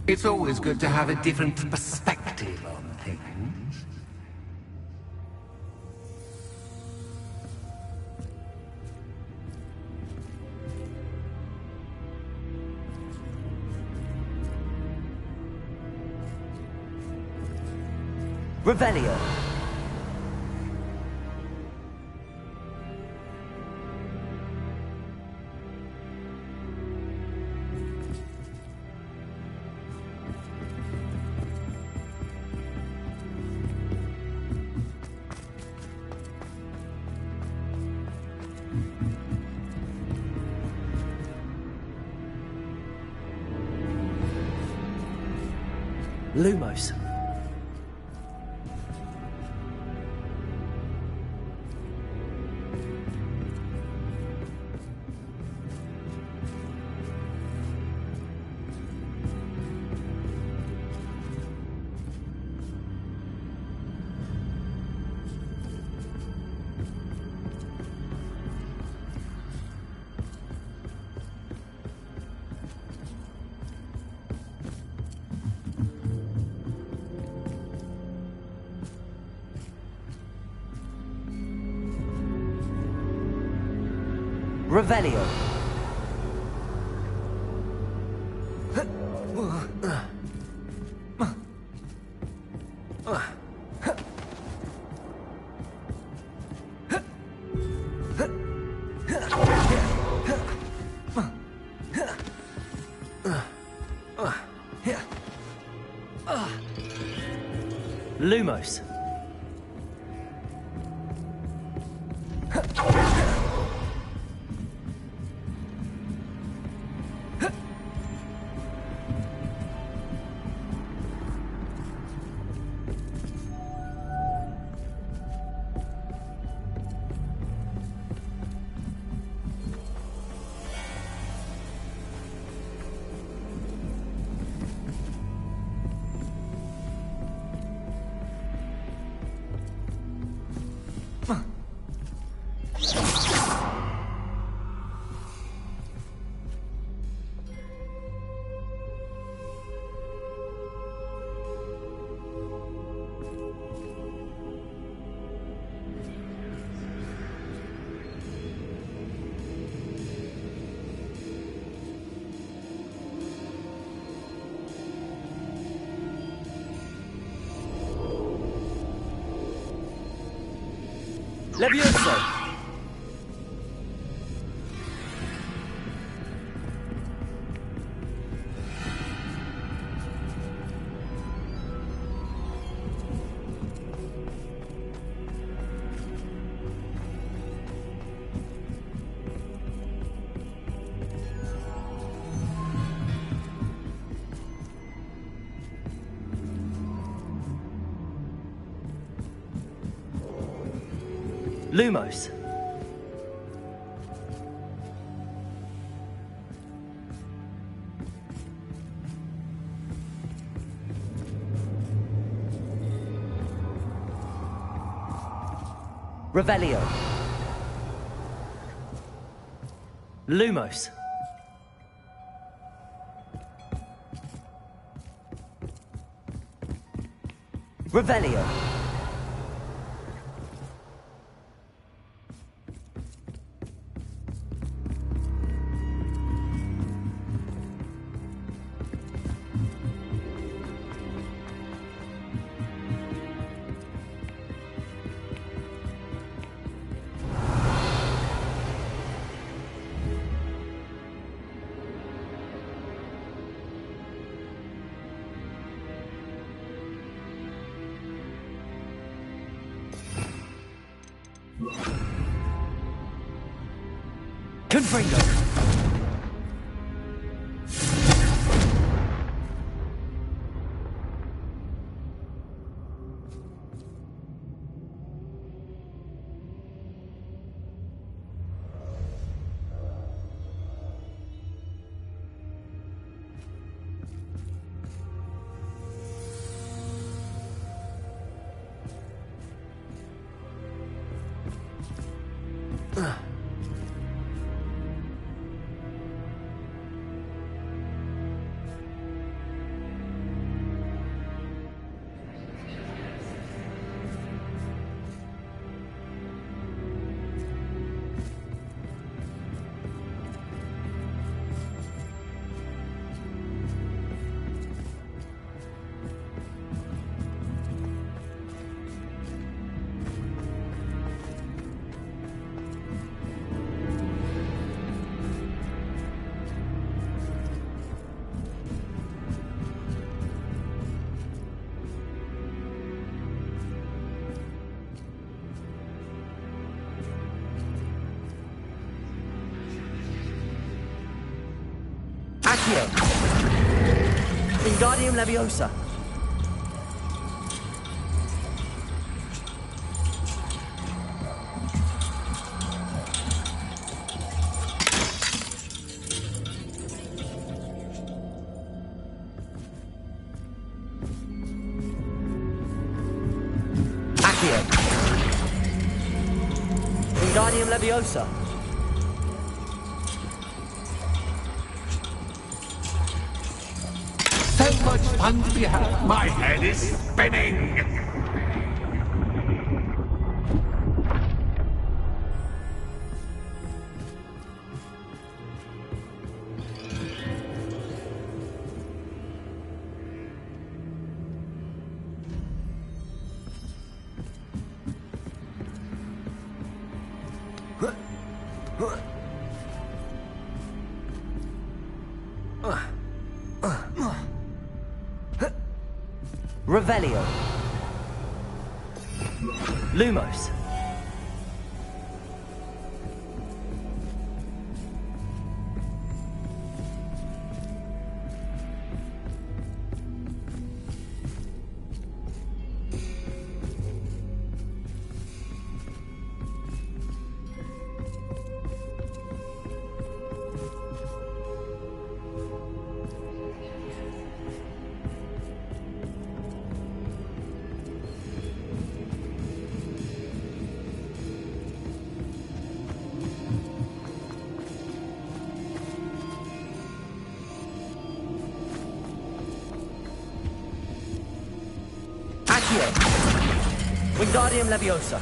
It's always good to have a different perspective on things. Revelio. Lumos. Revelio. Lumos. Levioso. Lumos. Revelio. Lumos. Revelio. Confringo. Accio. Wingardium Leviosa. Accio. Wingardium Leviosa. So much fun to be had. My head is spinning. Revelio. Lumos. Wingardium Leviosa.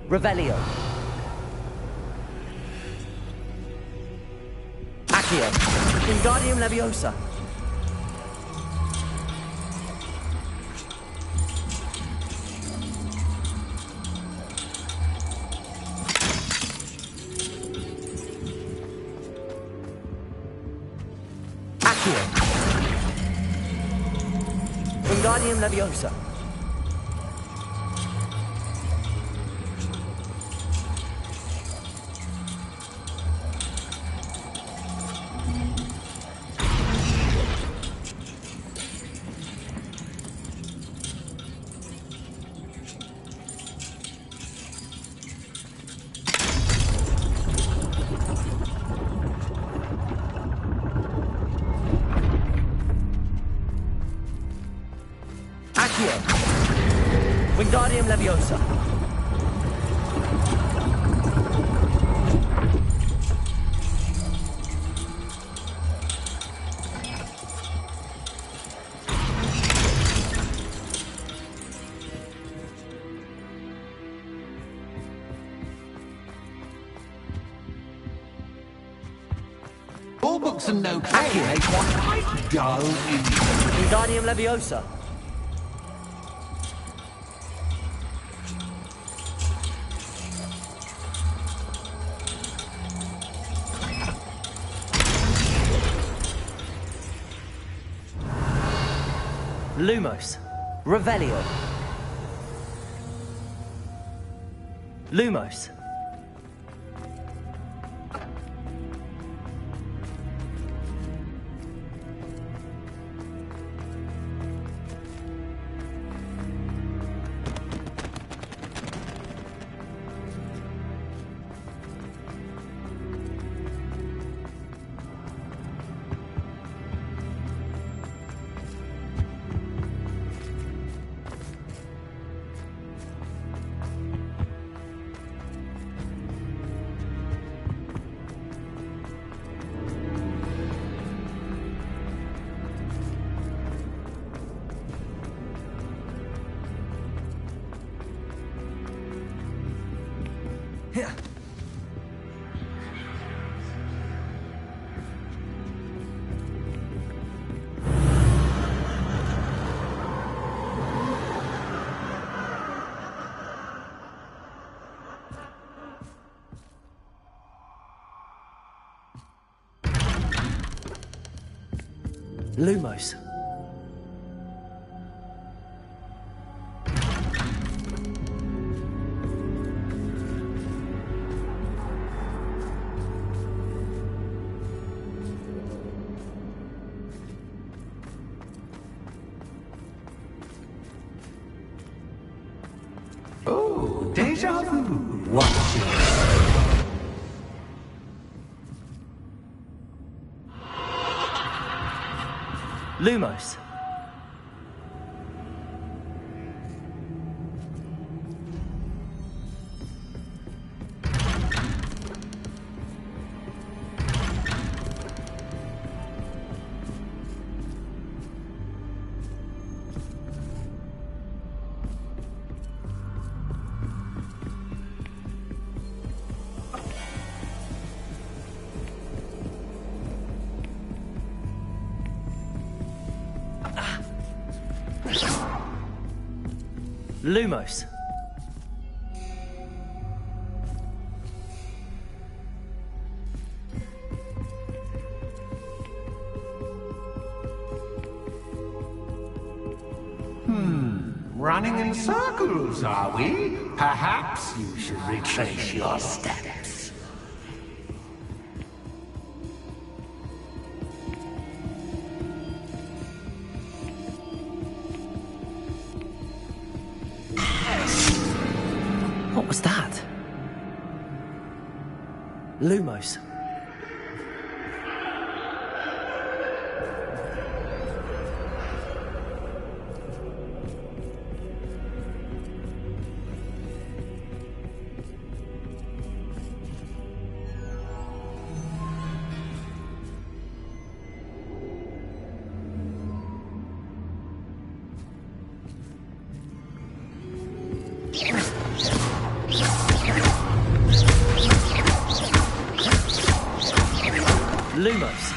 Revelio. Accio. Wingardium Leviosa. Wingardium Leviosa. Wingardium Leviosa. All books and no play make one quite dull indeed. Wingardium Leviosa. Lumos. Revelio. Lumos. Here. Lumos. Oh, deja vu. Watch it. Lumos. Lumos. running in circles, are we? Perhaps you should retrace your steps. What was that? Lumos. Lumos.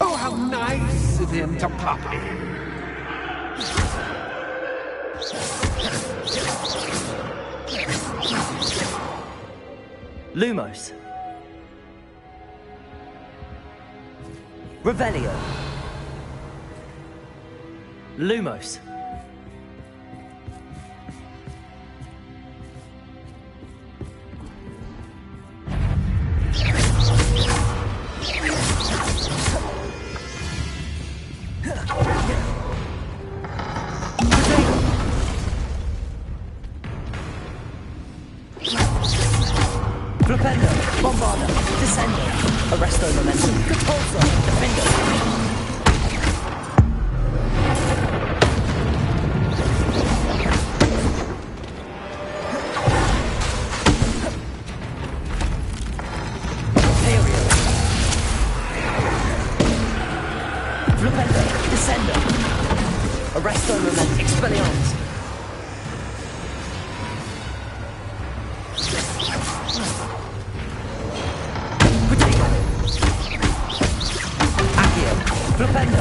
Oh, how nice of him to pop in. Lumos. Revelio. Lumos. Flipendo, Bombarda, Descendo, Arresto Momentum, Catulsa, Defender. Aerial. Flipendo, Descendo, Arresto Momentum, Expelliarmus. Flipendo.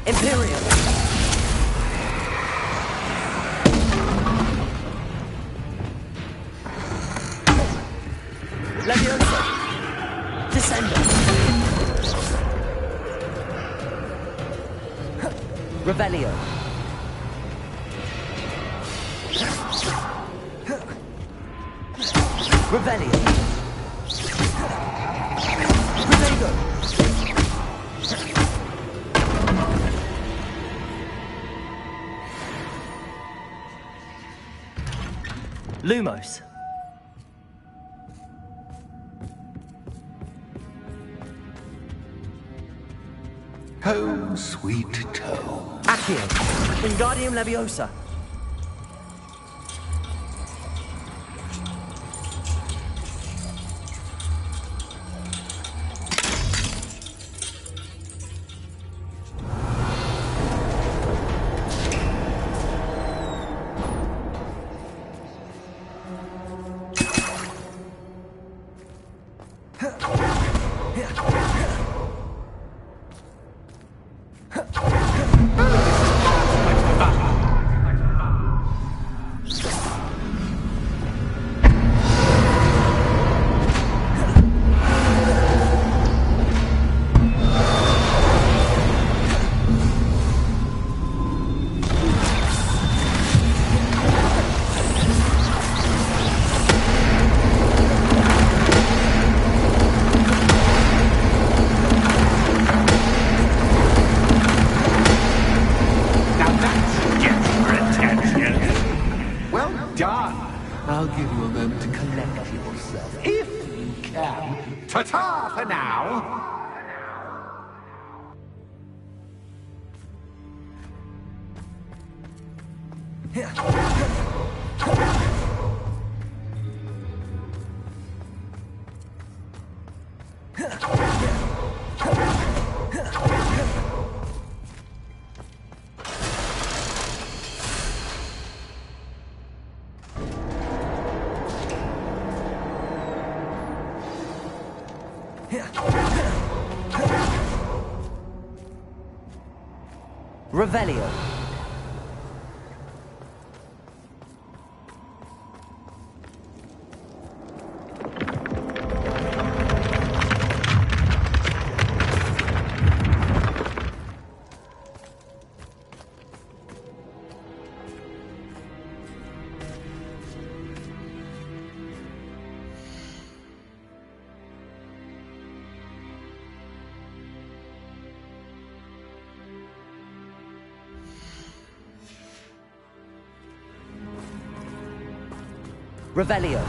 Imperial. Leviosa. Descendo. Revelio. Revelio. Protego. Lumos. Home, sweet home. Accio. Wingardium Leviosa. I'll give you a moment to collect yourself, if you can. Ta-ta for now! Revelio. Revelio.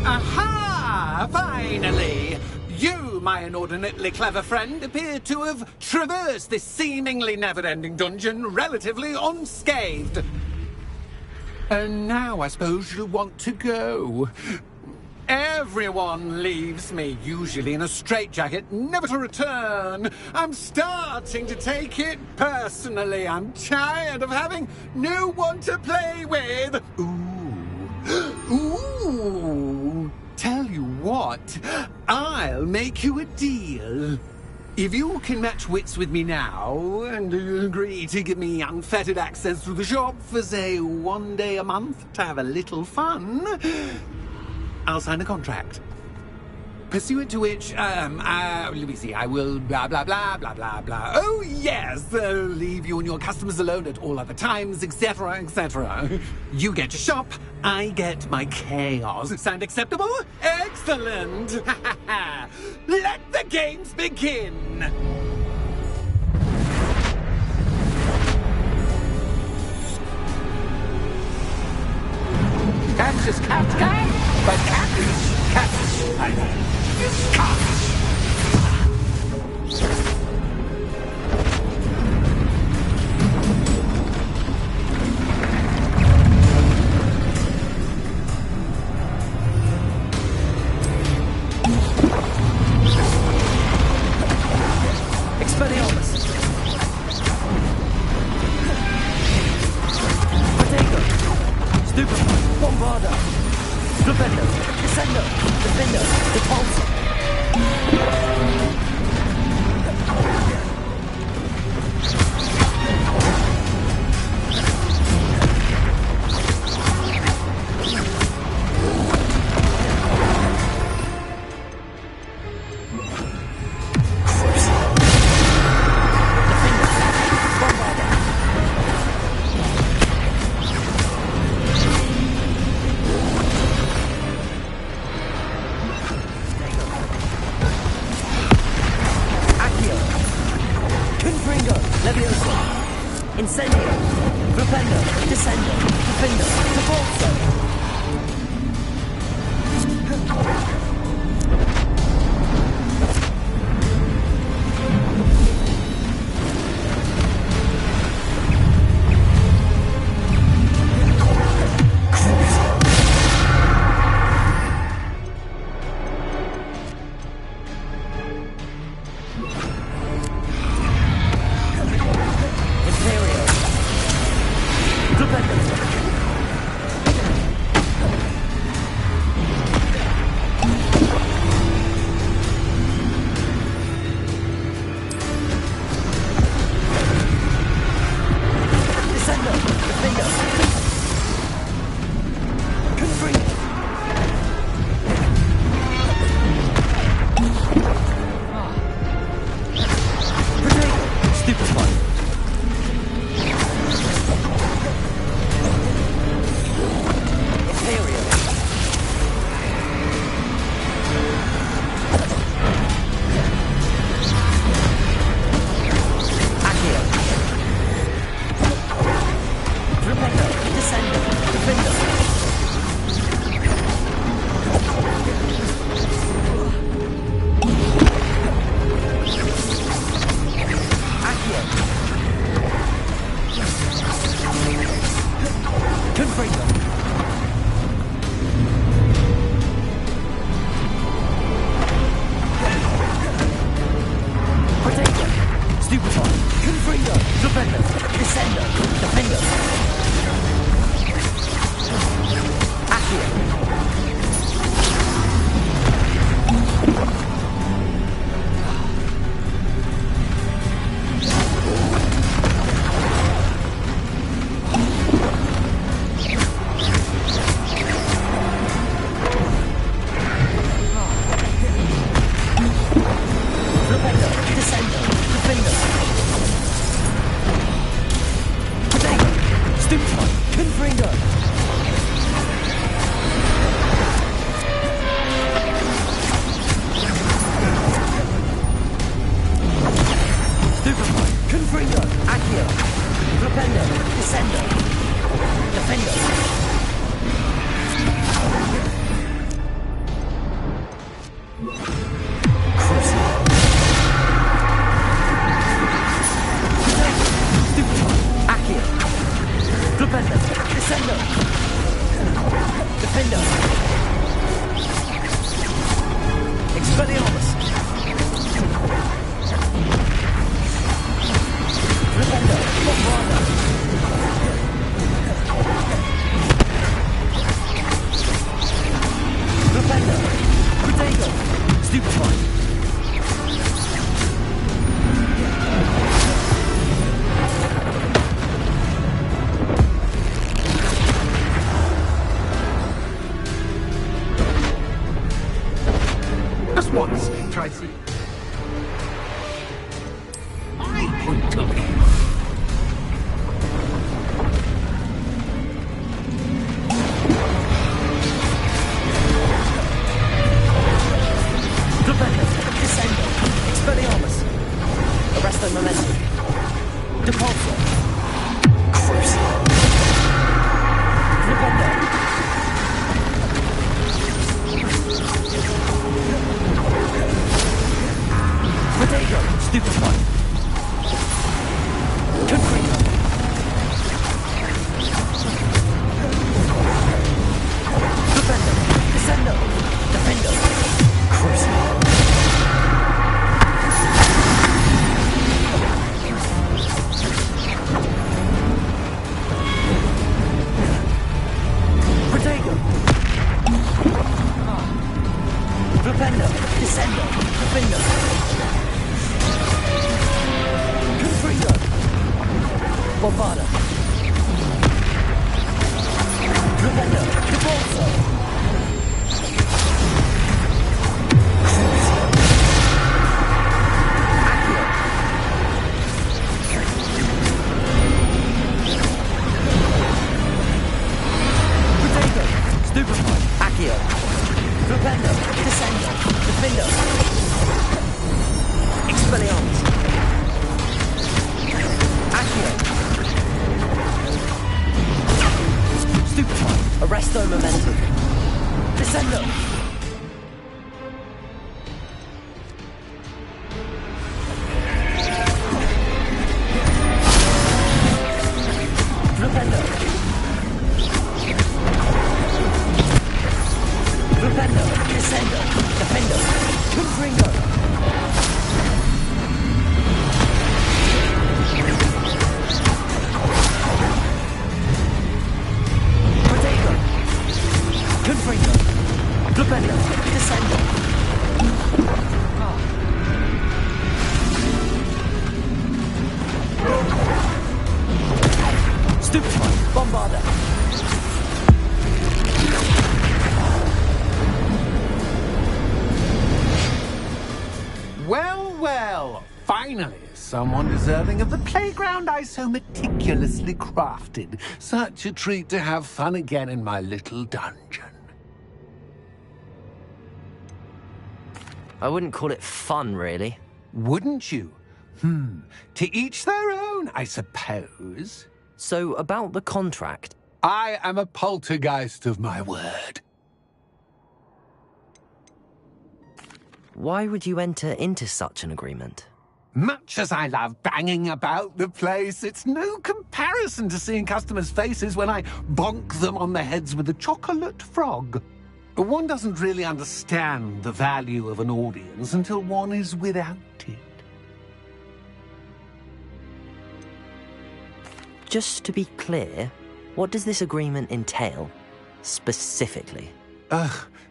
Aha! Finally! You, my inordinately clever friend, appear to have traversed this seemingly never-ending dungeon relatively unscathed. And now I suppose you'll want to go. Everyone leaves me, usually in a straitjacket, never to return. I'm starting to take it personally. I'm tired of having no one to play with. Ooh. Tell you what, I'll make you a deal. If you can match wits with me now, and agree to give me unfettered access to the shop for, say, 1 day a month to have a little fun, I'll sign a contract. Pursuant to which, let me see, I will blah, blah, blah, blah, blah, blah. Oh, yes, leave you and your customers alone at all other times, etc., etc. You get your shop, I get my chaos. Sound acceptable? Excellent! Let the games begin! Catch is cat, but cat is cat. I mean, is cat. Expelliarmus. Potato. Stupefy. Bombarda. Flipendo. Descendo. Defender. Repulsor. Incendio, Flipendo, Descendo, Defender, Repulsor. Defender, Descend. Defender, Defender. Accio. Someone deserving of the playground I so meticulously crafted. Such a treat to have fun again in my little dungeon. I wouldn't call it fun, really. Wouldn't you? To each their own, I suppose. So, about the contract? I am a poltergeist of my word. Why would you enter into such an agreement? Much as I love banging about the place, it's no comparison to seeing customers' faces when I bonk them on the heads with a chocolate frog. One doesn't really understand the value of an audience until one is without it. just to be clear, what does this agreement entail, specifically?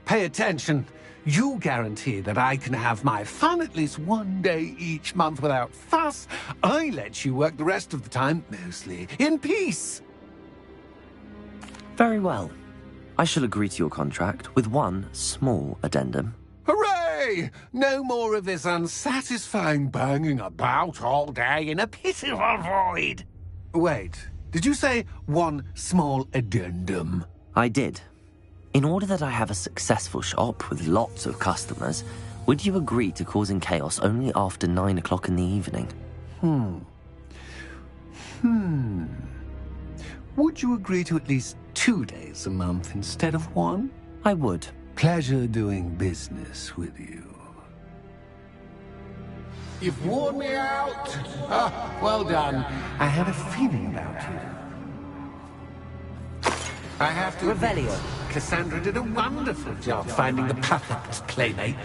Pay attention. You guarantee that I can have my fun at least one day each month without fuss. I let you work the rest of the time, mostly in peace. Very well. I shall agree to your contract with one small addendum. Hooray! No more of this unsatisfying banging about all day in a pitiful void. Wait, did you say one small addendum? I did. In order that I have a successful shop with lots of customers, would you agree to causing chaos only after 9 o'clock in the evening? Would you agree to at least 2 days a month instead of one? I would. Pleasure doing business with you. You've worn me out. Well done. I had a feeling about you. I have to Revelio. Cassandra did a wonderful job finding the perfect playmate.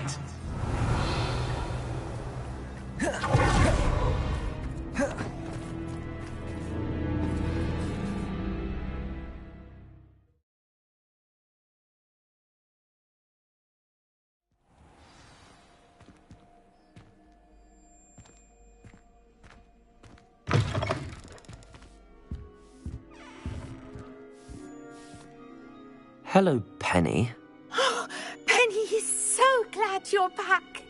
Hello, Penny. Penny is so glad you're back.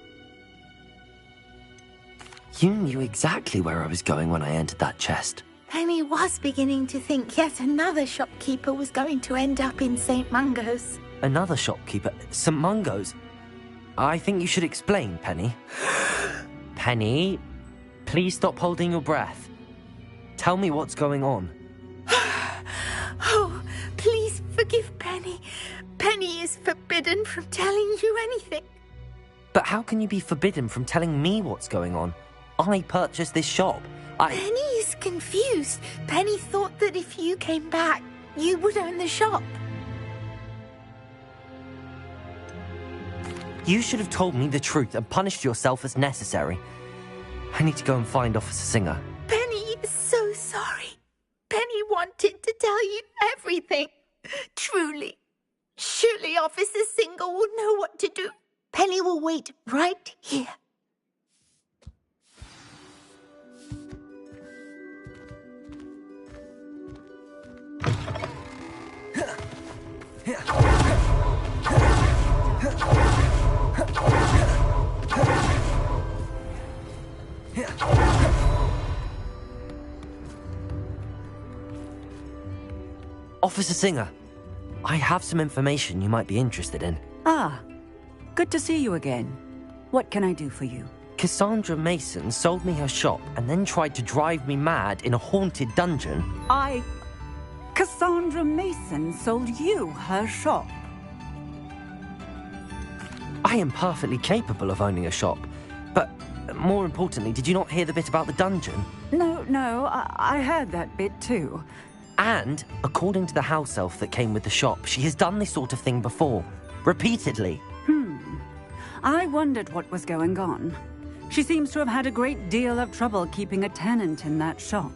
You knew exactly where I was going when I entered that chest. Penny was beginning to think yet another shopkeeper was going to end up in St. Mungo's. Another shopkeeper? St. Mungo's? I think you should explain, Penny. Penny, please stop holding your breath. Tell me what's going on. Oh, please forgive Penny. Penny is forbidden from telling you anything. But how can you be forbidden from telling me what's going on? I purchased this shop. Penny is confused. Penny thought that if you came back, you would own the shop. You should have told me the truth and punished yourself as necessary. I need to go and find Officer Singer. Penny is so sorry. Penny wanted to tell you everything. Truly. Surely Officer Singer will know what to do. Penny will wait right here. Officer Singer, I have some information you might be interested in. Ah, good to see you again. What can I do for you? Cassandra Mason sold me her shop and then tried to drive me mad in a haunted dungeon. Cassandra Mason sold you her shop? I am perfectly capable of owning a shop. But more importantly, did you not hear the bit about the dungeon? No, I heard that bit too. And, according to the house elf that came with the shop, she has done this sort of thing before. Repeatedly. I wondered what was going on. She seems to have had a great deal of trouble keeping a tenant in that shop.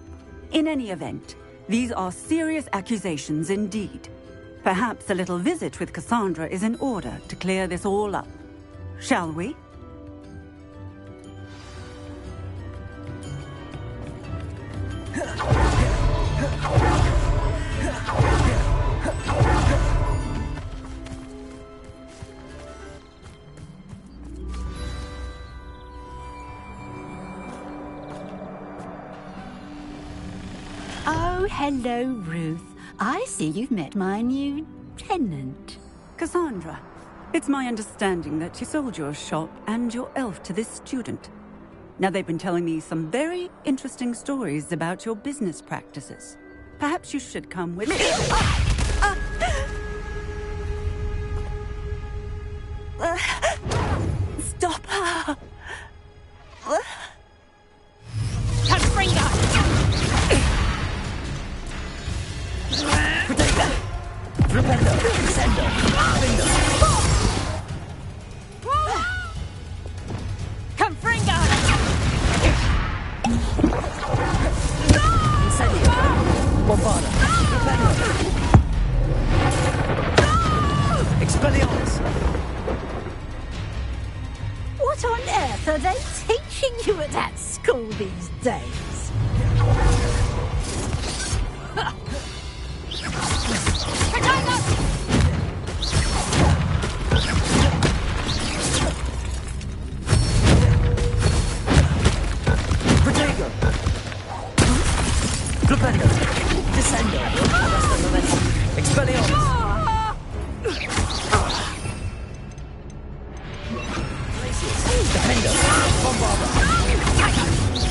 In any event, these are serious accusations indeed. Perhaps a little visit with Cassandra is in order to clear this all up. Shall we? Oh, hello, Ruth. I see you've met my new tenant. Cassandra, it's my understanding that you sold your shop and your elf to this student. Now, they've been telling me some very interesting stories about your business practices. Perhaps you should come with me. Stop her! Katrina! Repender, Descender, Finger. Confringa! Incendio. school these days. Protego! Flipendo! Descendo! Arresto momentum! Expelliarmus! Defendo! Bombarda! Expelliarmus!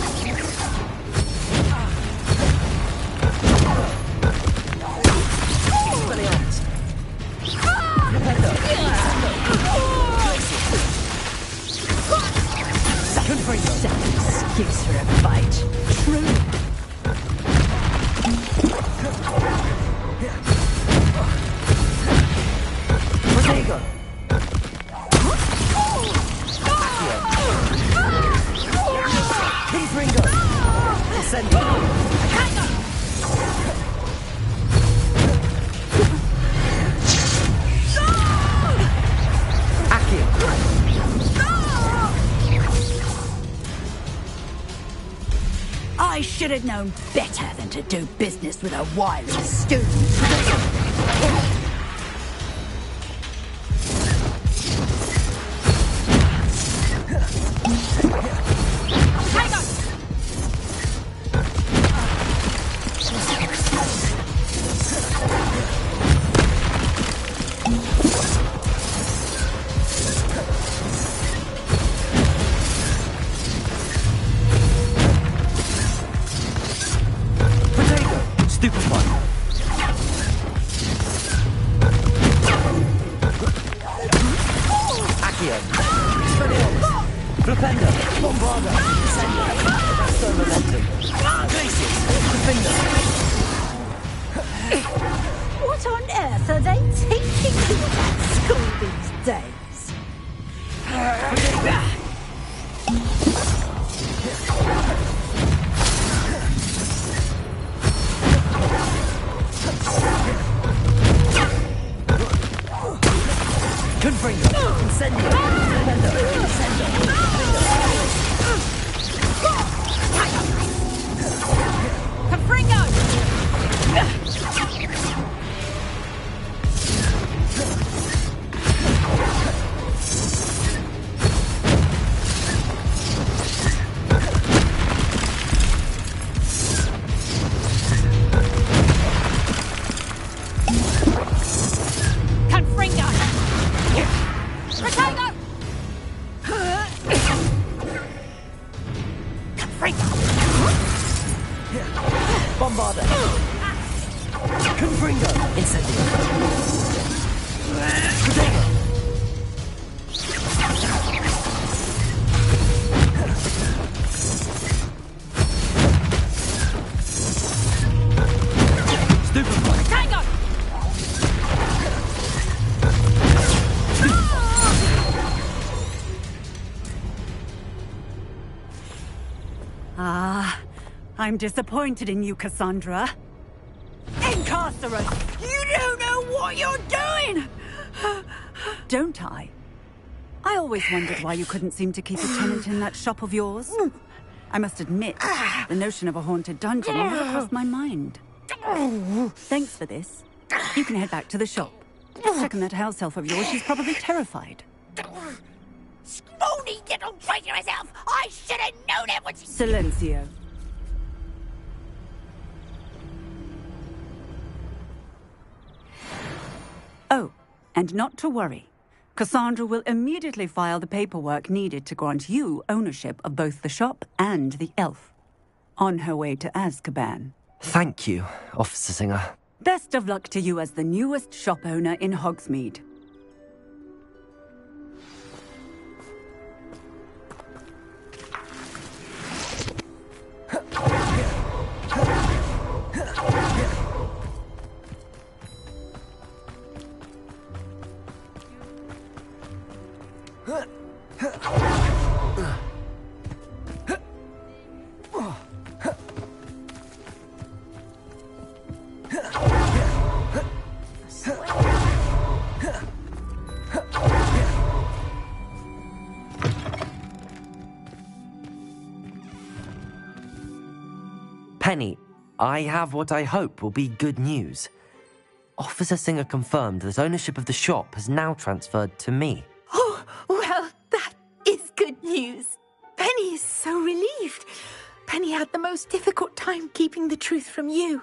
Defendo! Confringo! Excuse for a fight. True. Protego! Confringo! Descendo! Accio! I should have known better than to do business with a wily student. Stupefy! Accio! Expelliarmus! Flipendo! Bombarda! Descendo! Arresto momentum! Glacius! Defender! What on earth are they teaching you at school these days? Confringo! Incendio! Defendo! Descendo! Confringo! Confringo! Protego! Confringo! Bombarda! Confringo! Incendio! Protego! Stupefy! Protego! Ah, I'm disappointed in you, Cassandra. Incarcerate! You don't know what you're doing! Don't I? I always wondered why you couldn't seem to keep a tenant in that shop of yours. I must admit, the notion of a haunted dungeon never crossed my mind. Thanks for this. You can head back to the shop. Check on that house elf of yours, she's probably terrified. Scrawny little traitor herself! I should have known it was... Silencio. Oh, and not to worry. Cassandra will immediately file the paperwork needed to grant you ownership of both the shop and the elf. On her way to Azkaban. Thank you, Officer Singer. Best of luck to you as the newest shop owner in Hogsmeade. Penny, I have what I hope will be good news. Officer Singer confirmed that ownership of the shop has now transferred to me. Oh, well, that is good news. Penny is so relieved. Penny had the most difficult time keeping the truth from you.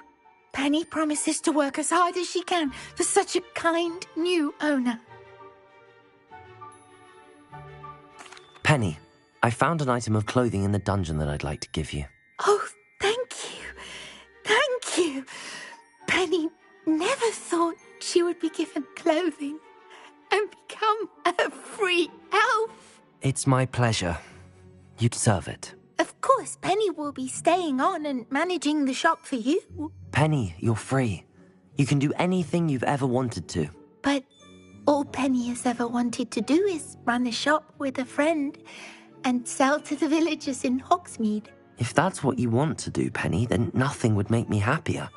Penny promises to work as hard as she can for such a kind new owner. Penny, I found an item of clothing in the dungeon that I'd like to give you. Oh, thank you. Thank you. Penny never thought she would be given clothing and become a free elf. It's my pleasure. You deserve it. Of course, Penny will be staying on and managing the shop for you. Penny, you're free. You can do anything you've ever wanted to. But all Penny has ever wanted to do is run a shop with a friend and sell to the villagers in Hogsmeade. If that's what you want to do, Penny, then nothing would make me happier.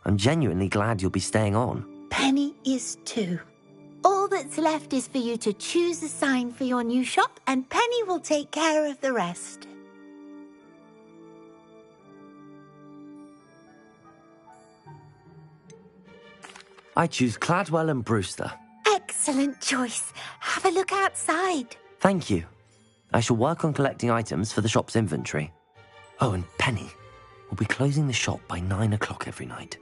I'm genuinely glad you'll be staying on. Penny is too. All that's left is for you to choose a sign for your new shop, and Penny will take care of the rest. I choose Cladwell and Brewster. Excellent choice. Have a look outside. Thank you. I shall work on collecting items for the shop's inventory. Oh, and Penny, we'll be closing the shop by 9 o'clock every night.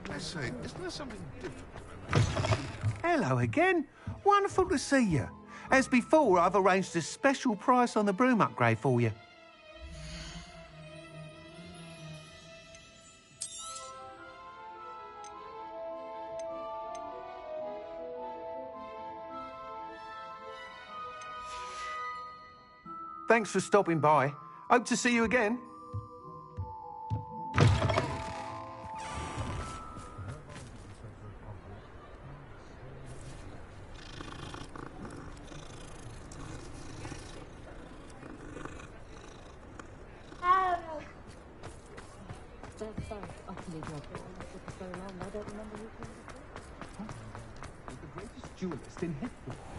I say, isn't there something different? Hello again. Wonderful to see you. As before, I've arranged a special price on the broom upgrade for you. Thanks for stopping by. Hope to see you again. The greatest duelist in history.